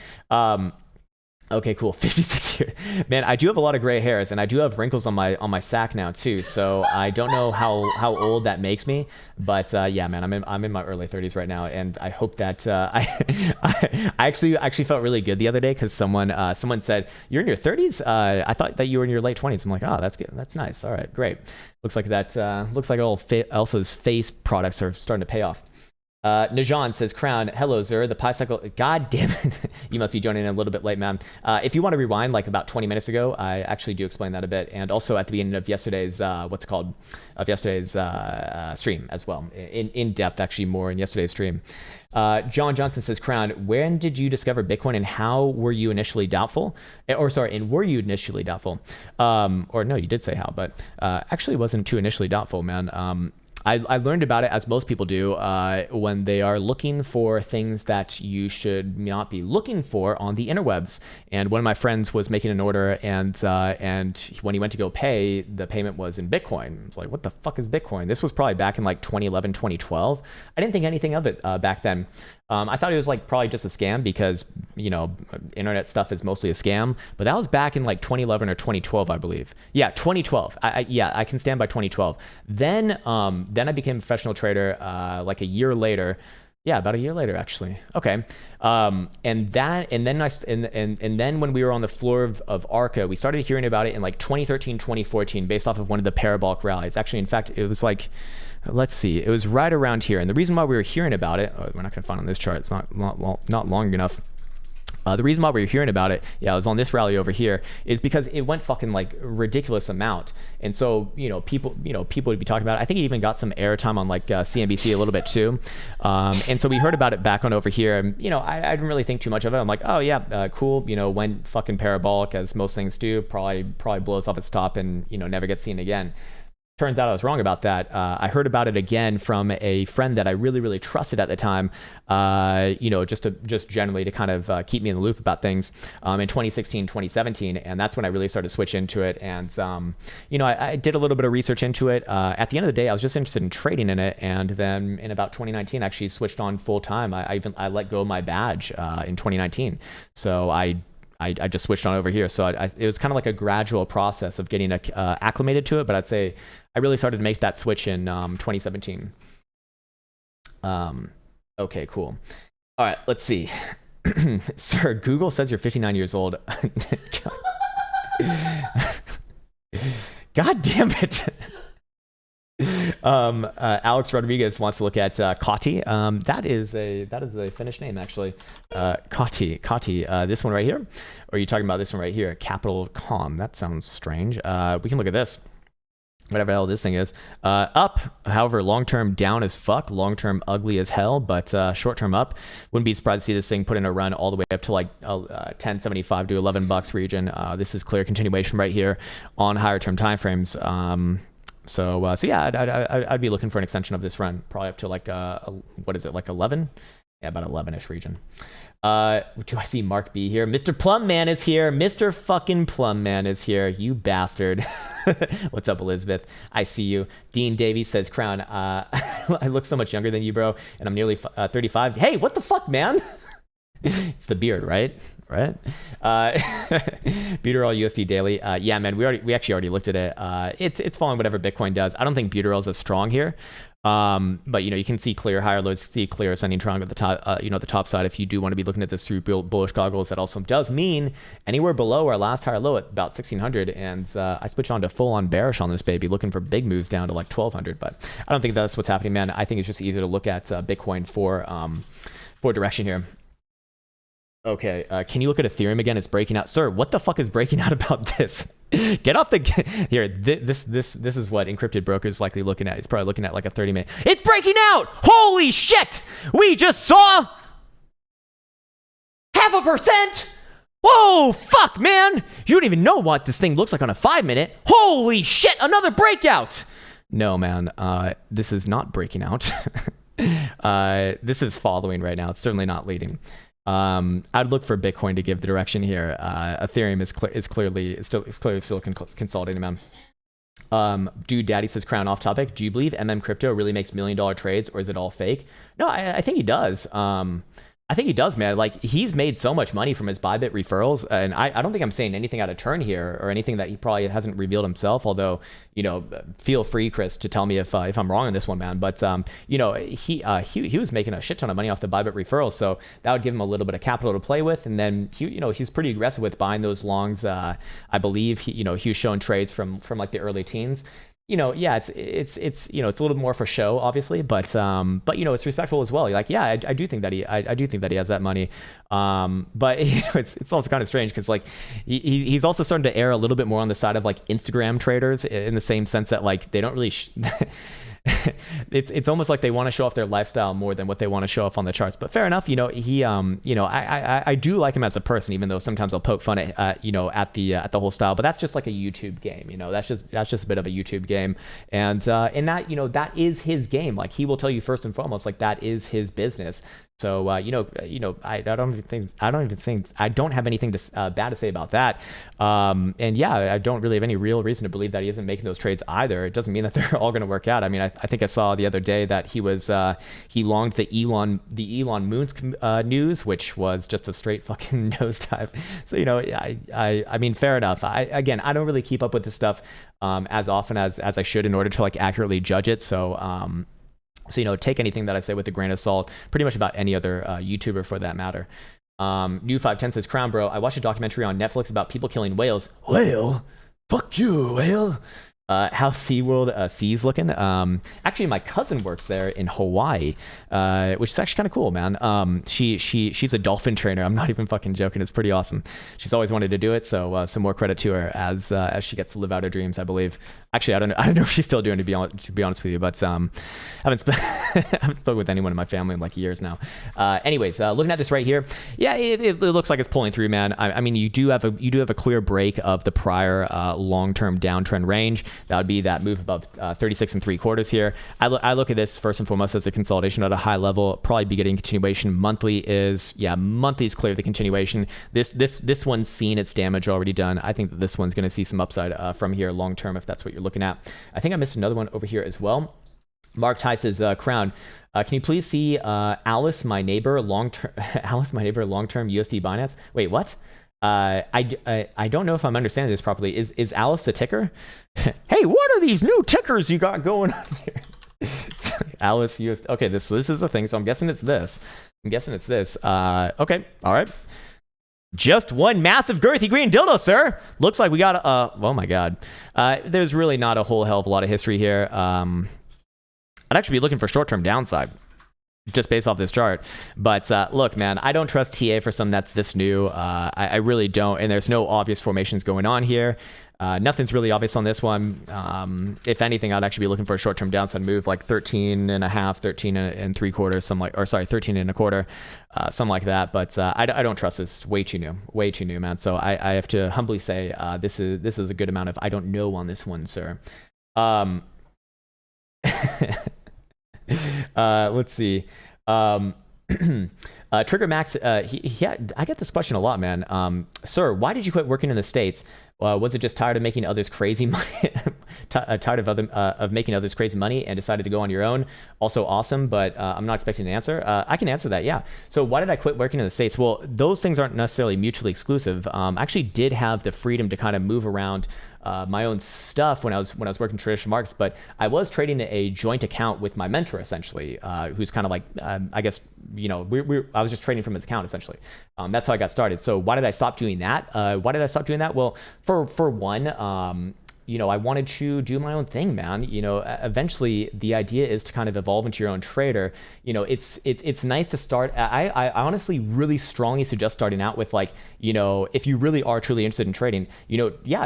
Okay, cool. 56 years. Man, I do have a lot of gray hairs, and I do have wrinkles on my sack now too. So I don't know how old that makes me, but yeah, man, I'm in my early 30s right now, and I hope that I actually felt really good the other day because someone said you're in your 30s. I thought that you were in your late 20s. I'm like, oh, that's good. That's nice. All right, great. Looks like all Elsa's face products are starting to pay off. Najan says, Krown, hello, Zer. The Pi cycle. God damn it. You must be joining in a little bit late, man. If you want to rewind like about 20 minutes ago, I actually do explain that a bit. And also at the beginning of yesterday's, stream as well. In depth, actually, more in yesterday's stream. John Johnson says, Krown, when did you discover Bitcoin and how were you initially doubtful? Were you initially doubtful? Or no, you did say how, but actually wasn't too initially doubtful, man. I learned about it, as most people do, when they are looking for things that you should not be looking for on the interwebs. And one of my friends was making an order, and when he went to go pay, the payment was in Bitcoin. I was like, what the fuck is Bitcoin? This was probably back in like 2011, 2012. I didn't think anything of it back then. I thought it was like probably just a scam because, internet stuff is mostly a scam. But that was back in like 2011 or 2012, I believe. Yeah, 2012. I can stand by 2012. Then I became a professional trader like a year later. Yeah, about a year later, actually. Okay. And then when we were on the floor of ARCA, we started hearing about it in like 2013, 2014, based off of one of the parabolic rallies. Actually, in fact, it was like, let's see, it was right around here. And the reason why we were hearing about it, we're not going to find on this chart, it's not long enough. The reason why we were hearing about it, yeah, I was on this rally over here, is because it went fucking like ridiculous amount. And so, people would be talking about it. I think it even got some airtime on like CNBC a little bit too. And so we heard about it back on over here. And, I didn't really think too much of it. I'm like, oh yeah, cool. Went fucking parabolic as most things do, probably blows off its top and, never gets seen again. Turns out I was wrong about that. I heard about it again from a friend that I really, really trusted at the time, just generally to kind of keep me in the loop about things in 2016, 2017. And that's when I really started to switch into it. And, I did a little bit of research into it. At the end of the day, I was just interested in trading in it. And then in about 2019, I actually switched on full time. I let go of my badge in 2019. So I just switched on over here. So it was kind of like a gradual process of getting acclimated to it. But I'd say I really started to make that switch in 2017. Okay, cool. All right, let's see. Sir, Google says you're 59 years old. God damn it. Alex Rodriguez wants to look at Kati. That is a Finnish name actually. Kati. This one right here, or are you talking about this one right here? Capital Com. That sounds strange. We can look at this. Whatever the hell this thing is. Up, however, long-term down as fuck, long-term ugly as hell, but short-term up. Wouldn't be surprised to see this thing put in a run all the way up to like 10.75 to $11 region. This is clear continuation right here on higher term timeframes. So yeah, I'd be looking for an extension of this run, probably up to like what is it, like 11, Yeah, about 11ish region. Do I see Mark B here? Mr. Plum Man is here. Mr. fucking Plum Man is here. You bastard. What's up, Elizabeth? I see you. Dean Davies says, Krown, I look so much younger than you, bro, and I'm nearly 35. Hey, what the fuck, man? It's the beard, right? Right? Buteral USD daily. Yeah, man, we actually already looked at it. It's following whatever Bitcoin does. I don't think Buteral is as strong here. But you can see clear higher lows, see clear ascending triangle at the top, the top side. If you do want to be looking at this through bullish goggles, that also does mean anywhere below our last higher low at about 1600. And I switch on to full on bearish on this baby, looking for big moves down to like 1200. But I don't think that's what's happening, man. I think it's just easier to look at Bitcoin for direction here. Okay, can you look at Ethereum again? It's breaking out. Sir, what the fuck is breaking out about this? Get off the... Here, this is what encrypted broker is likely looking at. It's probably looking at like a 30-minute... It's breaking out! Holy shit! We just saw... 0.5%! Whoa, fuck, man! You don't even know what this thing looks like on a 5-minute. Holy shit, another breakout! No, man, this is not breaking out. This is following right now. It's certainly not leading. I'd look for Bitcoin to give the direction here. Ethereum is clearly still consolidating, man. Dude Daddy says, Krown, off topic. Do you believe Crypto really makes $1 million trades, or is it all fake? No, I think he does. I think he does, man. Like, he's made so much money from his Bybit referrals, and I don't think I'm saying anything out of turn here or anything that he probably hasn't revealed himself, although, feel free, Chris, to tell me if I'm wrong on this one, man. But, he was making a shit ton of money off the Bybit referrals, so that would give him a little bit of capital to play with, and then, he was pretty aggressive with buying those longs. I believe, he was showing trades from like the early teens. Yeah, it's a little more for show, obviously, but it's respectful as well. Like, yeah, I do think that I do think that he has that money. But it's also kind of strange because like he's also starting to err a little bit more on the side of like Instagram traders, in the same sense that like they don't really it's almost like they want to show off their lifestyle more than what they want to show off on the charts. But fair enough, I do like him as a person, even though sometimes I'll poke fun at at the whole style. But that's just like a YouTube game, that's just a bit of a YouTube game, and in that that is his game. Like, he will tell you first and foremost, like, that is his business. So I don't have anything bad to say about that. And yeah, I don't really have any real reason to believe that he isn't making those trades either. It doesn't mean that they're all going to work out. I mean, I think I saw the other day that he longed the Elon Moon's news, which was just a straight fucking nosedive. So I mean, fair enough. I don't really keep up with this stuff as often as I should in order to like accurately judge it. So take anything that I say with a grain of salt, pretty much about any other YouTuber for that matter. New 510 says, Krown, bro, I watched a documentary on Netflix about people killing whales. Whale? Fuck you, whale. How SeaWorld Sea's looking. Actually, my cousin works there in Hawaii, which is actually kind of cool, man. She's a dolphin trainer. I'm not even fucking joking. It's pretty awesome. She's always wanted to do it, so some more credit to her as she gets to live out her dreams, I believe. Actually, I don't know if she's still doing it, to be honest with you, but I haven't spoken with anyone in my family in like years now. Anyways, looking at this right here, yeah, it looks like it's pulling through, man. I mean, you do have a clear break of the prior long-term downtrend range. That would be that move above 36 3/4 here. I look at this first and foremost as a consolidation at a high level. Probably be getting continuation. Monthly is clear the continuation. This one's seen its damage already done. I think that this one's going to see some upside from here long term, if that's what you're looking at. I think I missed another one over here as well. Mark Ty says, Krown, can you please see Alice, my neighbor, long-term USD Binance? Wait, what? I don't know if I'm understanding this properly. Is Alice the ticker? Hey, what are these new tickers you got going on here? Alice USD. Okay, this is a thing, so I'm guessing it's this. Okay, all right. Just one massive girthy green dildo, sir. Looks like we got oh my god. There's really not a whole hell of a lot of history here. I'd actually be looking for short-term downside just based off this chart. But look, man, I don't trust TA for something that's this new. I really don't. And there's no obvious formations going on here. Nothing's really obvious on this one. If anything, I'd actually be looking for a short-term downside move like 13 and a half, 13 and 3/4, 13 and a quarter, something like that. But I don't trust this. Way too new, man. So I have to humbly say this is a good amount of I don't know on this one, sir. Let's see. Trigger Max, I get this question a lot, man. Sir, why did you quit working in the States? Was it just tired of making others crazy money? Tired of making others crazy money and decided to go on your own? Also awesome, but I'm not expecting an answer. I can answer that, yeah. So why did I quit working in the States? Well, those things aren't necessarily mutually exclusive. I actually did have the freedom to kind of move around my own stuff when I was working traditional markets, but I was trading a joint account with my mentor essentially, who's kind of like I guess I was just trading from his account essentially. That's how I got started. So why did I stop doing that? Well, for one, I wanted to do my own thing, man. Eventually the idea is to kind of evolve into your own trader. It's nice to start. I honestly really strongly suggest starting out with if you really are truly interested in trading,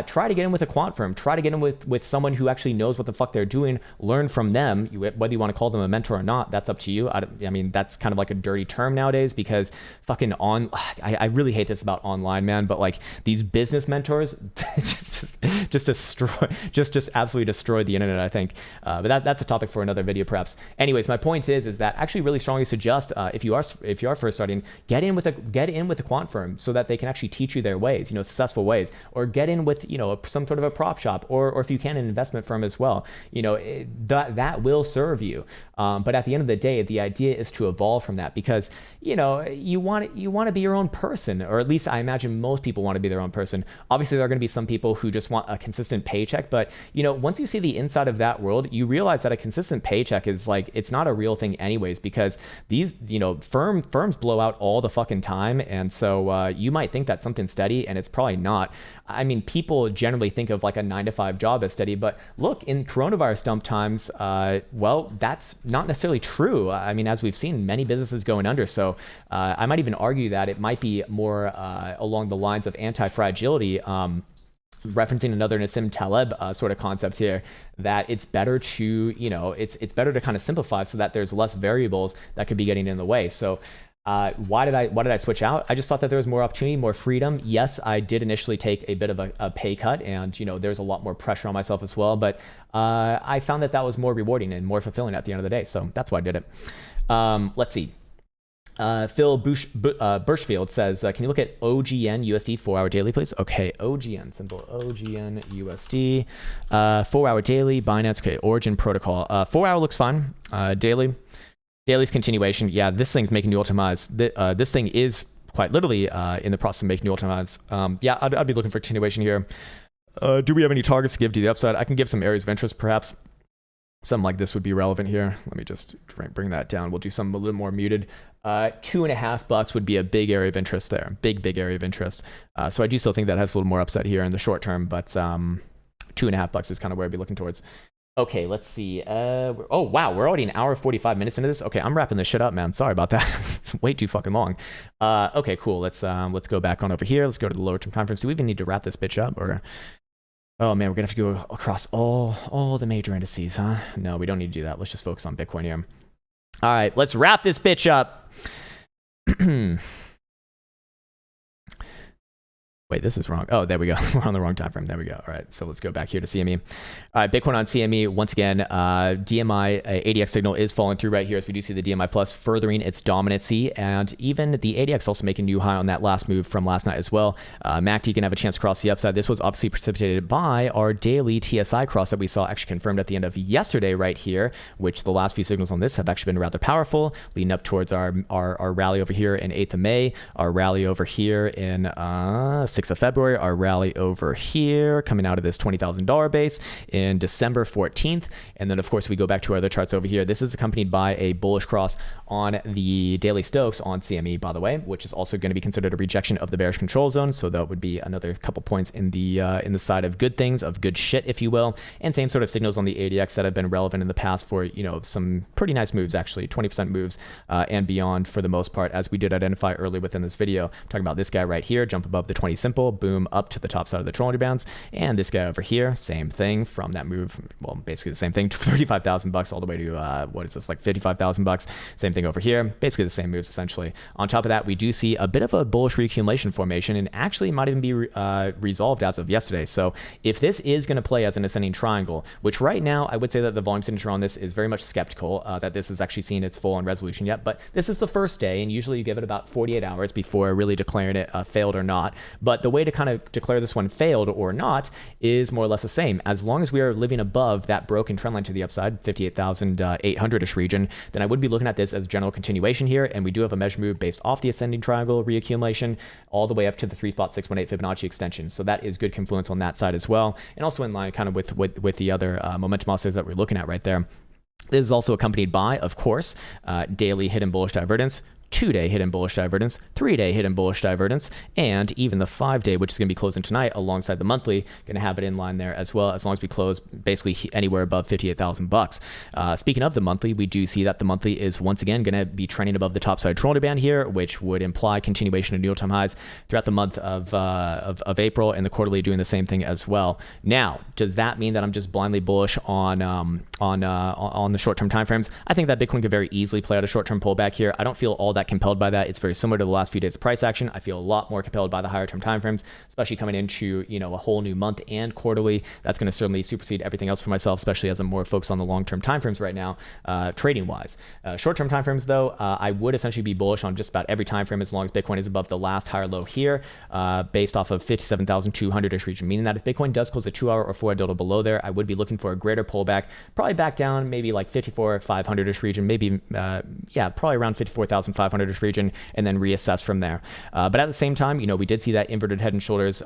try to get in with a quant firm, try to get in with someone who actually knows what the fuck they're doing, learn from them, whether you want to call them a mentor or not, that's up to you. I mean, that's kind of like a dirty term nowadays because I really hate this about online, man, but like these business mentors just absolutely destroyed the internet, I think. But that's a topic for another video, perhaps. Anyways, my point is that actually really strongly suggest if you are first starting, get in with a quant firm so that they can actually teach you their ways, successful ways, or get in with some sort of a prop shop, or if you can, an investment firm as well. That will serve you. But at the end of the day, the idea is to evolve from that because you want to be your own person, or at least I imagine most people want to be their own person. Obviously, there are going to be some people who just want a consistent paycheck, but once you see the inside of that world, you realize that a consistent paycheck is it's not a real thing anyways, because these firms blow out all the fucking time, and so you might think that's something steady, and it's probably not. I mean, people generally think of like a 9-to-5 job as steady, but look, in coronavirus dump times, well, that's not necessarily true. I mean, as we've seen, many businesses going under, so I might even argue that it might be more along the lines of anti-fragility, referencing another Nassim Taleb sort of concept here, that it's better to it's better to kind of simplify so that there's less variables that could be getting in the way. So why did I switch out? I just thought that there was more opportunity, more freedom. Yes, I did initially take a bit of a pay cut, and there's a lot more pressure on myself as well, but I found that was more rewarding and more fulfilling at the end of the day, so that's why I did it. Let's see. Phil Birchfield says, can you look at OGN USD 4-hour daily, please? Okay, OGN, symbol OGN USD, 4-hour daily, Binance, okay, Origin Protocol. 4-hour looks fine. Daily's continuation. Yeah, this thing's making new all-time highs. This thing is quite literally in the process of making new all-time highs. Yeah, I'd be looking for continuation here. Do we have any targets to give to the upside? I can give some areas of interest, perhaps. Something like this would be relevant here. Let me just bring that down. We'll do something a little more muted. $2.50 would be a big area of interest there. Big area of interest. So I do still think that has a little more upside here in the short term, but $2.50 is kind of where I'd be looking towards. Okay, let's see. Oh, wow, we're already an hour 45 minutes into this. Okay, I'm wrapping this shit up, man. Sorry about that. It's way too fucking long. Okay, cool. Let's go back on over here. Let's go to the lower term conference. Do we even need to wrap this bitch up, or? Oh man, we're gonna have to go across all the major indices, huh? No, we don't need to do that. Let's just focus on Bitcoin here. All right, let's wrap this bitch up. Wait, this is wrong. Oh, there we go. We're on the wrong time frame. There we go. All right, so let's go back here to CME. All right, Bitcoin on CME. Once again, DMI ADX signal is falling through right here as we do see the DMI Plus furthering its dominancy, and even the ADX also making a new high on that last move from last night as well. MACD can have a chance to cross the upside. This was obviously precipitated by our daily TSI cross that we saw actually confirmed at the end of yesterday right here, which the last few signals on this have actually been rather powerful, leading up towards our rally over here in 8th of May, our rally over here in 6th of February, our rally over here coming out of this $20,000 base in December 14th. And then of course we go back to our other charts over here. This is accompanied by a bullish cross on the daily Stokes on CME, by the way, which is also going to be considered a rejection of the bearish control zone. So that would be another couple points in the side of good things, of good shit, if you will. And same sort of signals on the ADX that have been relevant in the past for, some pretty nice moves, actually 20% moves and beyond for the most part, as we did identify early within this video. I'm talking about this guy right here, jump above the 20 symbol. simple. Boom, up to the top side of the Bollinger Bands. And this guy over here, same thing from that move. Well, basically the same thing, $35,000 all the way to, what is this, like $55,000. Same thing over here, basically the same moves essentially. On top of that, we do see a bit of a bullish reaccumulation formation, and actually might even be resolved as of yesterday. So if this is going to play as an ascending triangle, which right now I would say that the volume signature on this is very much skeptical that this has actually seen its full on resolution yet, but this is the first day, and usually you give it about 48 hours before really declaring it failed or not. But the way to kind of declare this one failed or not is more or less the same. As long as we are living above that broken trend line to the upside, 58,800-ish region, then I would be looking at this as general continuation here, and we do have a measure move based off the ascending triangle reaccumulation all the way up to the 3.618 Fibonacci extension. So that is good confluence on that side as well, and also in line kind of with the other momentum oscillators that we're looking at right there. This is also accompanied by, of course, daily hidden bullish divergence, 2-day hidden bullish divergence, 3-day hidden bullish divergence, and even the 5-day, which is going to be closing tonight alongside the monthly, going to have it in line there as well, as long as we close basically anywhere above $58,000. Speaking of the monthly, we do see that the monthly is once again going to be trending above the top side Bollinger Band here, which would imply continuation of New York time highs throughout the month of April, and the quarterly doing the same thing as well. Now, does that mean that I'm just blindly bullish on the short-term timeframes? I think that Bitcoin could very easily play out a short-term pullback here. I don't feel all that compelled by that. It's very similar to the last few days of price action. I feel a lot more compelled by the higher term timeframes, especially coming into a whole new month and quarterly. That's going to certainly supersede everything else for myself, especially as I'm more focused on the long-term timeframes right now, trading-wise. Short-term timeframes, though, I would essentially be bullish on just about every timeframe as long as Bitcoin is above the last higher low here, based off of 57,200-ish region, meaning that if Bitcoin does close a 2-hour or 4-hour delta below there, I would be looking for a greater pullback, probably back down maybe like 54,500-ish region, maybe probably around 54,500-ish region, and then reassess from there. But at the same time, we did see that inverted head and shoulders,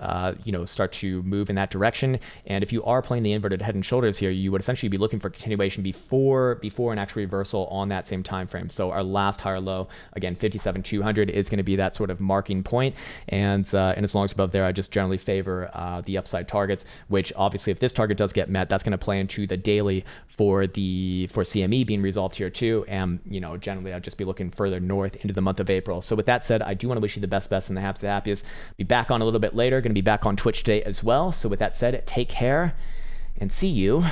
start to move in that direction. And if you are playing the inverted head and shoulders here, you would essentially be looking for continuation before an actual reversal on that same time frame. So our last higher low, again, 57,200 is going to be that sort of marking point. And as long as above there, I just generally favor the upside targets, which obviously if this target does get met, that's going to play into the daily for CME being resolved here too. And generally I'd just be looking further north into the month of April. So with that said, I do want to wish you the best and the happiest. Be back on a little bit later. Going to be back on Twitch today as well. So with that said, take care and see you